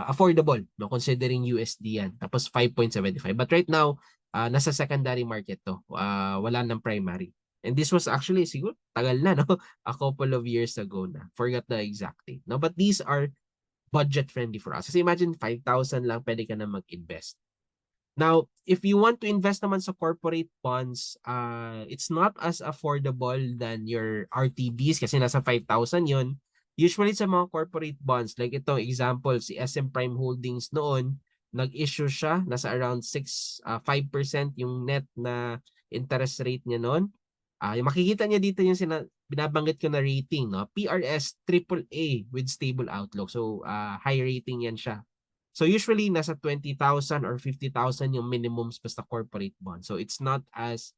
affordable, no, considering USD yan. Tapos 5.75. But right now, nasa secondary market to. Wala nang primary. And this was actually siguro tagal na, no? A couple of years ago na. Forgot the exact date. No, but these are budget friendly for us. Kasi imagine 5,000 lang pwede ka na mag-invest. Now, if you want to invest naman sa corporate bonds, it's not as affordable than your RTBs kasi nasa 5,000 yon. Usually sa mga corporate bonds, like ito, example, si SM Prime Holdings noon, nag-issue siya, nasa around 5% yung net na interest rate niya noon. Yung makikita niya dito yung binabanggit ko na rating, no? PRS AAA with stable outlook. So, high rating yan siya. So usually nasa 20,000 or 50,000 yung minimums basta corporate bond. So it's not as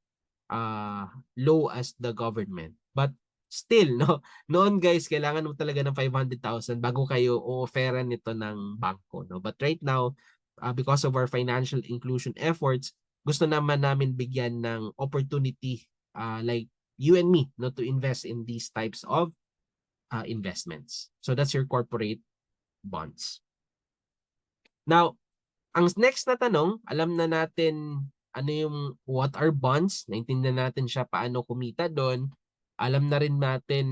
low as the government. But still, no, noon guys, kailangan mo talaga ng 500,000 bago kayo o-offeran nito ng bangko. No? But right now, because of our financial inclusion efforts, gusto naman namin bigyan ng opportunity like you and me, no, to invest in these types of investments. So that's your corporate bonds. Now, ang next na tanong, alam na natin ano yung what are bonds, naintindihan natin siya paano kumita doon. Alam na rin natin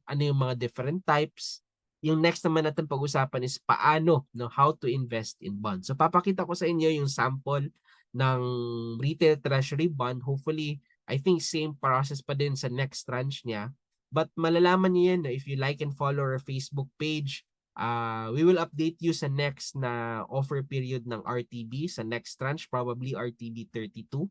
ano yung mga different types. Yung next naman natin pag-usapan is paano, no, how to invest in bonds. So papakita ko sa inyo yung sample ng retail treasury bond. Hopefully, I think same process pa din sa next tranche niya. But malalaman niyo yan no, if you like and follow our Facebook page. We will update you sa next na offer period ng RTB, sa next tranche, probably RTB 32.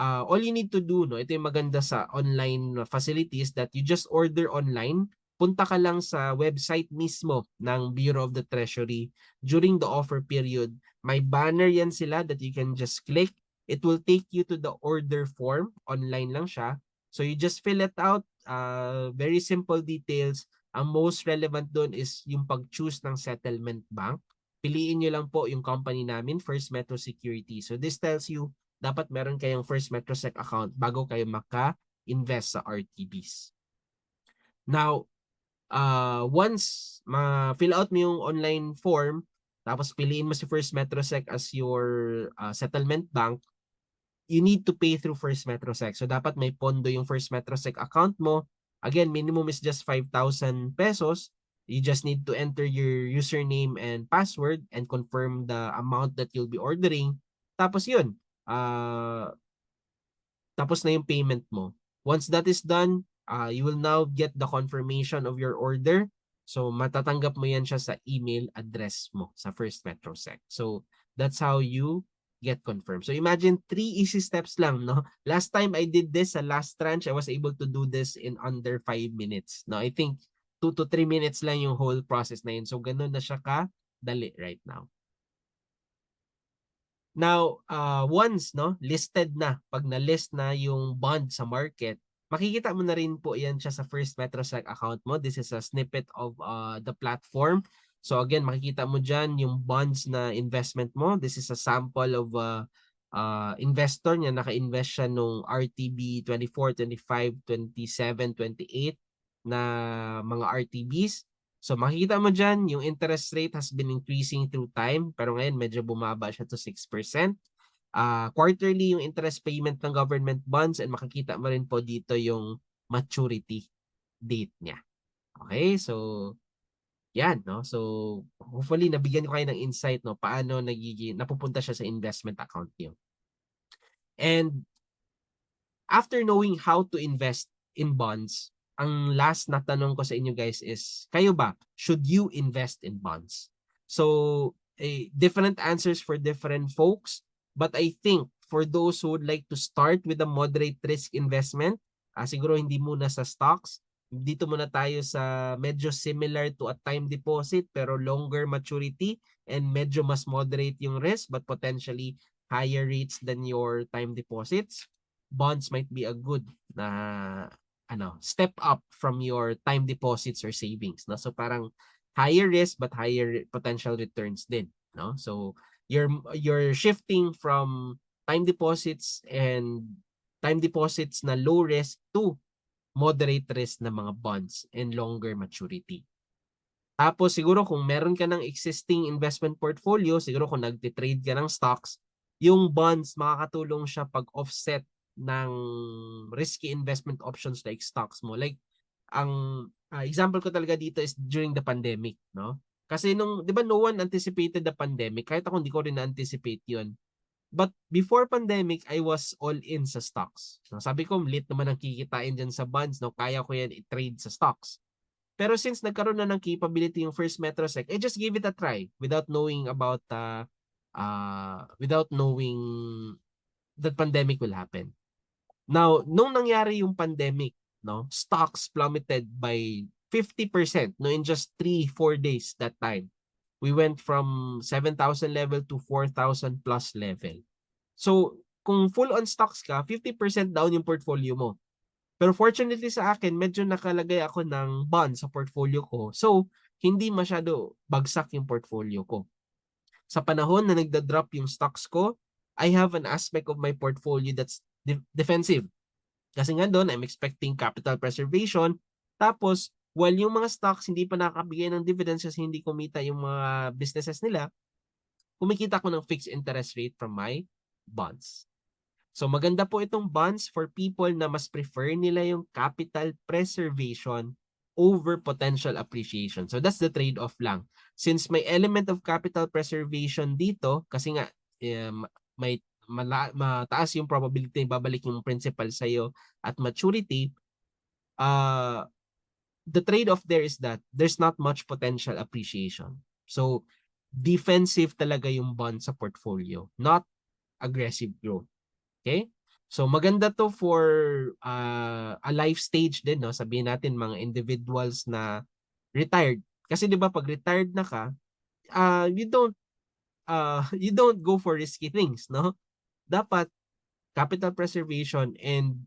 All you need to do, no, ito yung maganda sa online facilities that you just order online. Punta ka lang sa website mismo ng Bureau of the Treasury during the offer period. May banner yan sila that you can just click. It will take you to the order form. Online lang siya. So you just fill it out. Very simple details. Ang most relevant doon is yung pag-choose ng settlement bank. Piliin nyo lang po yung company namin, First Metro Securities. So this tells you dapat meron kayong First Metrosec account bago kayo maka-invest sa RTBs. Now, once ma-fill out mo yung online form, tapos piliin mo si First Metrosec as your settlement bank, you need to pay through First Metrosec. So dapat may pondo yung First Metrosec account mo. Again, minimum is just 5,000 pesos. You just need to enter your username and password and confirm the amount that you'll be ordering. Tapos yun, tapos na yung payment mo. Once that is done, you will now get the confirmation of your order. So matatanggap mo yan siya sa email address mo sa First Metrosec. So that's how you get confirmed. So imagine 3 easy steps lang, no? Last time I did this sa last tranche, I was able to do this in under 5 minutes. No, I think 2 to 3 minutes lang yung whole process na yun. So ganun na siya kadali right now. Now, once no, listed na, pag na-list na yung bond sa market, makikita mo na rin po yan siya sa First Metrosec account mo. This is a snippet of the platform. So again, makikita mo dyan yung bonds na investment mo. This is a sample of investor niya. Naka-invest siya nung RTB 24, 25, 27, 28 na mga RTBs. So makikita mo dyan, yung interest rate has been increasing through time. Pero ngayon, medyo bumaba siya to 6%. Quarterly yung interest payment ng government bonds and makikita mo rin po dito yung maturity date niya. Okay, so yan, no? So hopefully nabigyan ko kayo ng insight, no, paano napupunta siya sa investment account niyo. And after knowing how to invest in bonds, ang last na tanong ko sa inyo guys is, kayo ba, should you invest in bonds? So, different answers for different folks. But I think for those who would like to start with a moderate risk investment, siguro hindi muna sa stocks, dito muna tayo sa medyo similar to a time deposit pero longer maturity and medyo mas moderate yung risk but potentially higher rates than your time deposits. Bonds might be a good step up from your time deposits or savings, no? So parang higher risk but higher potential returns din, no? So you're shifting from time deposits na low risk to moderate risk na mga bonds and longer maturity. Tapos siguro kung meron ka ng existing investment portfolio, siguro kung nagtitrade ka ng stocks, yung bonds makakatulong siya pag-offset ng risky investment options like stocks mo. Like ang example ko talaga dito is during the pandemic, no? Kasi nung, 'di ba, no one anticipated the pandemic. Kahit ako hindi ko rin na-anticipate 'yun. But before pandemic, I was all in sa stocks. No, sabi ko, lit naman ang kikitain diyan sa bonds, no? Kaya ko yan i-trade sa stocks. Pero since nagkaroon na ng capability yung First Metrosec, I just gave it a try without knowing without knowing that pandemic will happen. Now, nung nangyari yung pandemic, no, stocks plummeted by 50%, no, in just 3-4 days that time. We went from 7,000 level to 4,000 plus level. So, kung full on stocks ka, 50% down yung portfolio mo. Pero fortunately sa akin, medyo nakalagay ako ng bond sa portfolio ko. So, hindi masyado bagsak yung portfolio ko. Sa panahon na nagda-drop yung stocks ko, I have an aspect of my portfolio that's defensive. Kasi nga doon, I'm expecting capital preservation. Tapos, while yung mga stocks hindi pa nakakabigay ng dividends kasi hindi kumita yung mga businesses nila, kumikita ko ng fixed interest rate from my bonds. So maganda po itong bonds for people na mas prefer nila yung capital preservation over potential appreciation. So that's the trade-off lang. Since may element of capital preservation dito, kasi nga may mataas yung probability na babalik yung principal sa'yo at maturity, the trade-off there is that there's not much potential appreciation. So defensive talaga yung bond sa portfolio, not aggressive growth. Okay? So maganda to for a life stage din, no? Sabihin natin mga individuals na retired. Kasi 'di ba pag retired na ka, you don't go for risky things, no? Dapat capital preservation and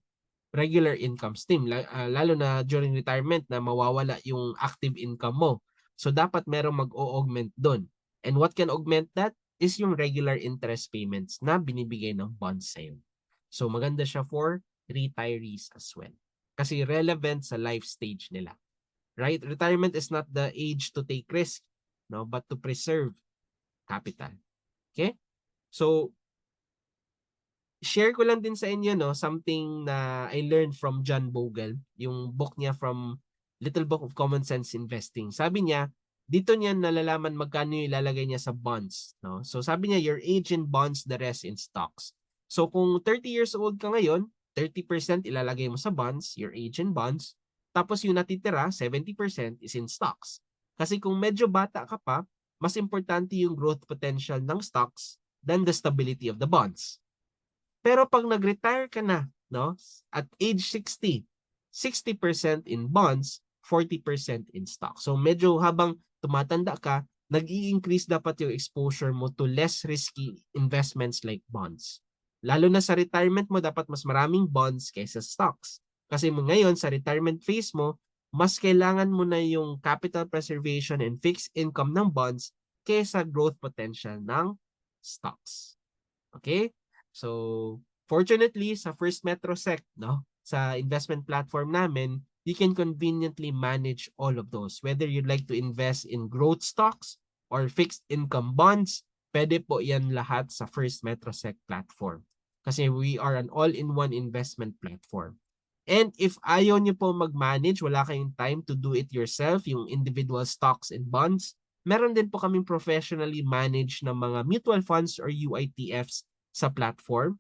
regular income stream, lalo na during retirement na mawawala yung active income mo. So dapat merong mag-o-augment doon. And what can augment that is yung regular interest payments na binibigay ng bonds sa'yo. So maganda siya for retirees as well. Kasi relevant sa life stage nila. Right? Retirement is not the age to take risk, no, but to preserve capital. Okay? So share ko lang din sa inyo, no, something na I learned from John Bogle, yung book niya from Little Book of Common Sense Investing. Sabi niya, dito niya nalalaman magkano yung ilalagay niya sa bonds, no? So sabi niya, your age in bonds, the rest in stocks. So kung 30 years old ka ngayon, 30% ilalagay mo sa bonds, your age in bonds, tapos yung natitira, 70% is in stocks. Kasi kung medyo bata ka pa, mas importante yung growth potential ng stocks than the stability of the bonds. Pero pag nag-retire ka na, no, at age 60, 60% in bonds, 40% in stock. So medyo habang tumatanda ka, nag-i-increase dapat yung exposure mo to less risky investments like bonds. Lalo na sa retirement mo, dapat mas maraming bonds kaysa stocks. Kasi ngayon, sa retirement phase mo, mas kailangan mo na yung capital preservation and fixed income ng bonds kaysa growth potential ng stocks. Okay? So, fortunately, sa First Metrosec, no, sa investment platform namin, you can conveniently manage all of those. Whether you'd like to invest in growth stocks or fixed income bonds, pwede po yan lahat sa First Metrosec platform. Kasi we are an all-in-one investment platform. And if ayaw nyo po mag-manage, wala kayong time to do it yourself, yung individual stocks and bonds, meron din po kaming professionally managed na mga mutual funds or UITFs sa platform.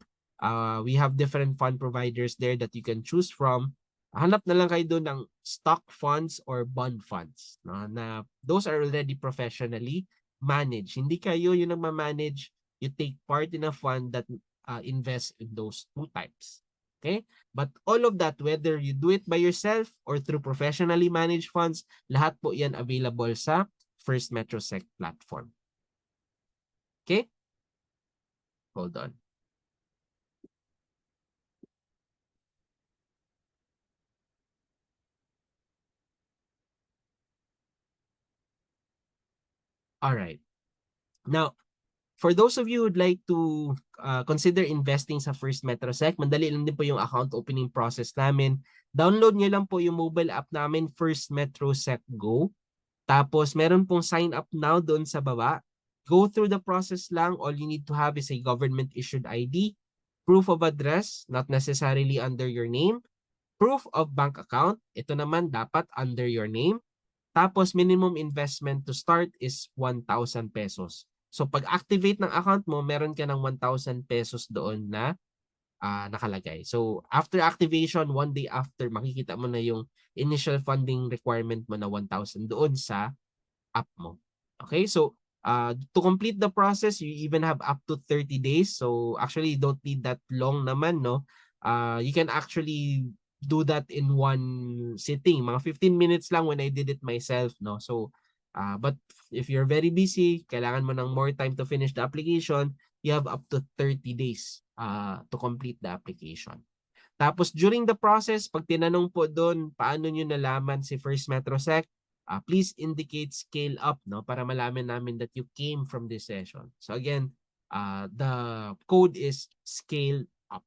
We have different fund providers there that you can choose from. Hanap na lang kayo doon ng stock funds or bond funds, no? Na those are already professionally managed. Hindi kayo yung nagma-manage, you take part in a fund that invest in those two types. Okay? But all of that, whether you do it by yourself or through professionally managed funds, lahat po yan available sa First Metrosec platform. Okay? Hold on. All right. Now, for those of you who'd like to consider investing sa First Metrosec, mandali lang din po yung account opening process namin. Download nyo lang po yung mobile app namin, First Metrosec Go. Tapos meron pong sign up now doon sa baba. Go through the process lang. All you need to have is a government issued ID, proof of address, not necessarily under your name, proof of bank account. Ito naman dapat under your name. Tapos minimum investment to start is 1,000 pesos. So pag activate ng account mo, meron ka ng 1,000 pesos doon na nakalagay. So after activation, 1 day after, makikita mo na yung initial funding requirement mo na 1,000 doon sa app mo. Okay, so to complete the process, you even have up to 30 days. So actually, you don't need that long naman, no? You can actually do that in one sitting. Mga 15 minutes lang when I did it myself, no? So, but if you're very busy, kailangan mo ng more time to finish the application, you have up to 30 days to complete the application. Tapos during the process, pag tinanong po doon, paano nyo nalaman si First Metrosec, please indicate scale up, no, para malaman namin that you came from this session. So again, the code is scale up.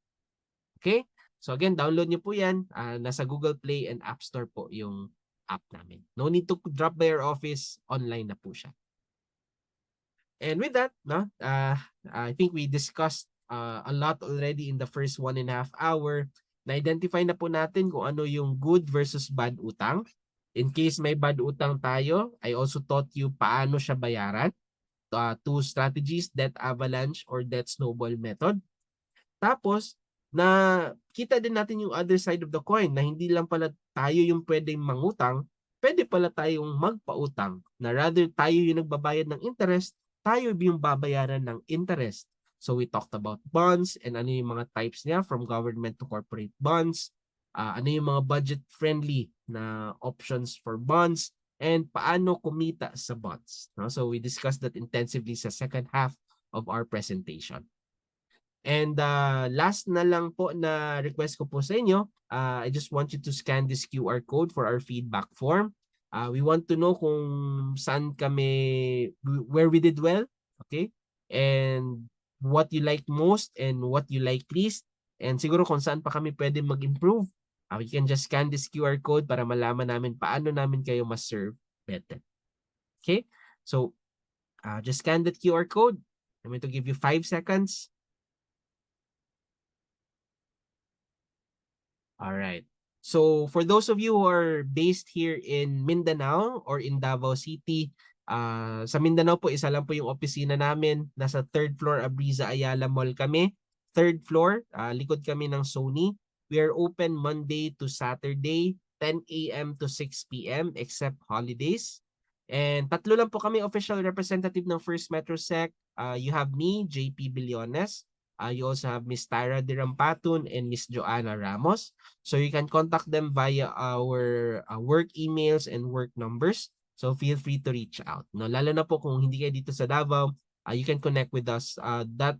Okay? So again, download nyo po yan. Nasa Google Play and App Store po yung app namin. No need to drop by your office. Online na po siya. And with that, no, I think we discussed a lot already in the first 1.5 hours. Na-identify na po natin kung ano yung good versus bad utang. In case may bad utang tayo, I also taught you paano siya bayaran. Two strategies, debt avalanche or debt snowball method. Tapos, na kita din natin yung other side of the coin na hindi lang pala tayo yung pwedeng mangutang, pwede pala tayong magpautang na rather tayo yung nagbabayad ng interest, tayo yung babayaran ng interest. So we talked about bonds and ano yung mga types niya from government to corporate bonds, ano yung mga budget-friendly na options for bonds, and paano kumita sa bonds. No? So we discussed that intensively sa second half of our presentation. And last na lang po na request ko po sa inyo, I just want you to scan this QR code for our feedback form. We want to know kung saan kami, where we did well, okay? And what you like most and what you like least. And siguro kung saan pa kami pwede mag-improve. We can just scan this QR code para malaman namin paano namin kayo ma-serve better. Okay? So, just scan that QR code. I'm going to give you 5 seconds. All right. So for those of you who are based here in Mindanao or in Davao City, sa Mindanao po, isa lang po yung opisina namin. Nasa 3rd floor Abriza Ayala Mall kami. 3rd floor, likod kami ng Sony. We are open Monday to Saturday, 10 a.m. to 6 p.m. except holidays. And tatlo lang po kami official representative ng First Metrosec. You have me, JP Billones. You also have Miss Tyra Dirampatun and Miss Joanna Ramos. So you can contact them via our work emails and work numbers. So feel free to reach out. No, lalo na po kung hindi kayo dito sa Davao, you can connect with us.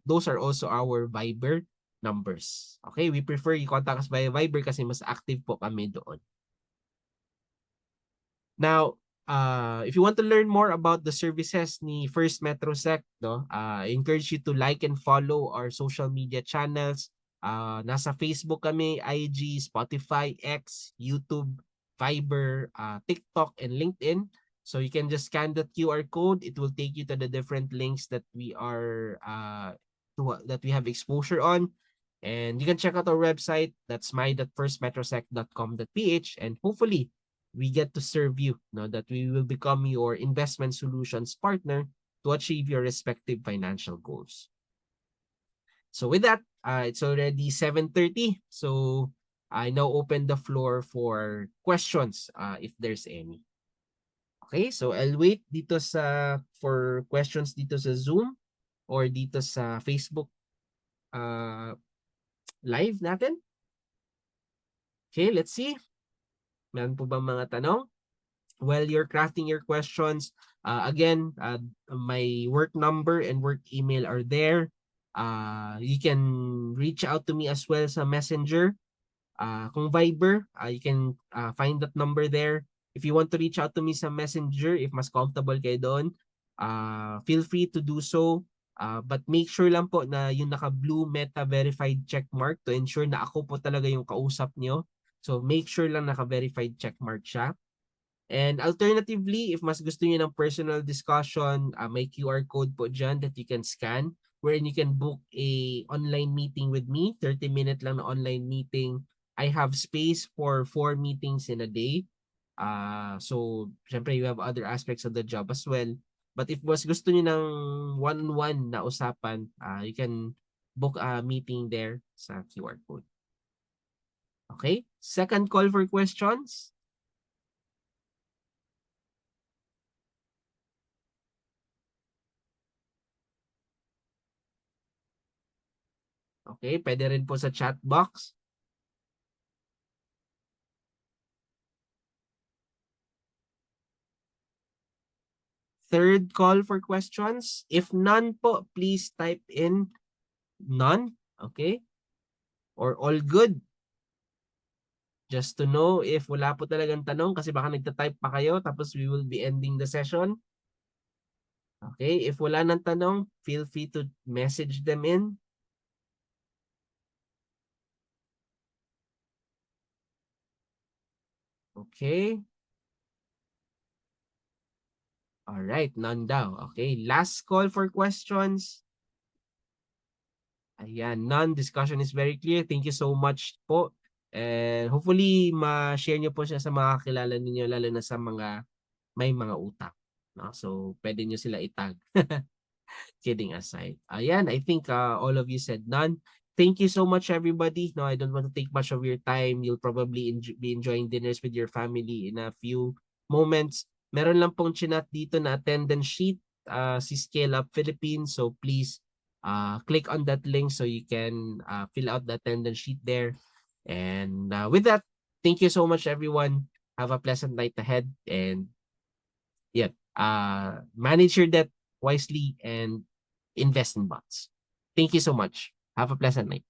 Those are also our Viber numbers. Okay, we prefer you contact us via Viber kasi mas active po kami doon. Now, if you want to learn more about the services ni First Metrosec, no, I encourage you to like and follow our social media channels. Nasa Facebook kami, IG, Spotify, X, YouTube, Viber, TikTok, and LinkedIn. So you can just scan the QR code. It will take you to the different links that we are that we have exposure on. And you can check out our website. That's my.firstmetrosec.com.ph, and hopefully we get to serve you, no, that we will become your investment solutions partner to achieve your respective financial goals. So with that, it's already 7:30. So I now open the floor for questions if there's any. Okay, so I'll wait dito for questions dito sa Zoom or dito sa Facebook live natin. Okay, let's see. Meron po ba mga tanong? While you're crafting your questions, again, my work number and work email are there. You can reach out to me as well sa Messenger. Kung Viber, you can find that number there. If you want to reach out to me sa Messenger, if mas comfortable kayo doon, feel free to do so. But make sure lang po na yung naka-blue Meta verified checkmark to ensure na ako po talaga yung kausap nyo. So make sure lang naka-verified checkmark siya. And alternatively, if mas gusto niyo ng personal discussion, may QR code po dyan that you can scan wherein you can book a online meeting with me, 30-minute lang na online meeting. I have space for 4 meetings in a day. So, syempre, you have other aspects of the job as well. But if mas gusto niyo ng one-on-one na usapan, you can book a meeting there sa QR code. Okay? Second call for questions. Okay, pwede rin po sa chat box. Third call for questions. If none po, please type in none. Okay? Or all good. Just to know if wala po talagang tanong kasi baka nagta-type pa kayo tapos we will be ending the session. Okay? If wala nang tanong, feel free to message them in. Okay? All right, none daw. Okay, last call for questions. Ayan, none. Discussion is very clear. Thank you so much po. And hopefully, ma-share nyo po siya sa mga kakilala ninyo, lalo na sa mga may mga utak. No? So, pwede nyo sila itag. Kidding aside. Ayan, I think all of you said none. Thank you so much, everybody. No, I don't want to take much of your time. You'll probably be enjoying dinners with your family in a few moments. Meron lang pong chinat dito na attendance sheet, si Scale Up Philippines. So please click on that link so you can fill out the attendance sheet there. And with that, thank you so much, everyone. Have a pleasant night ahead. And yeah, manage your debt wisely and invest in bonds. Thank you so much. Have a pleasant night.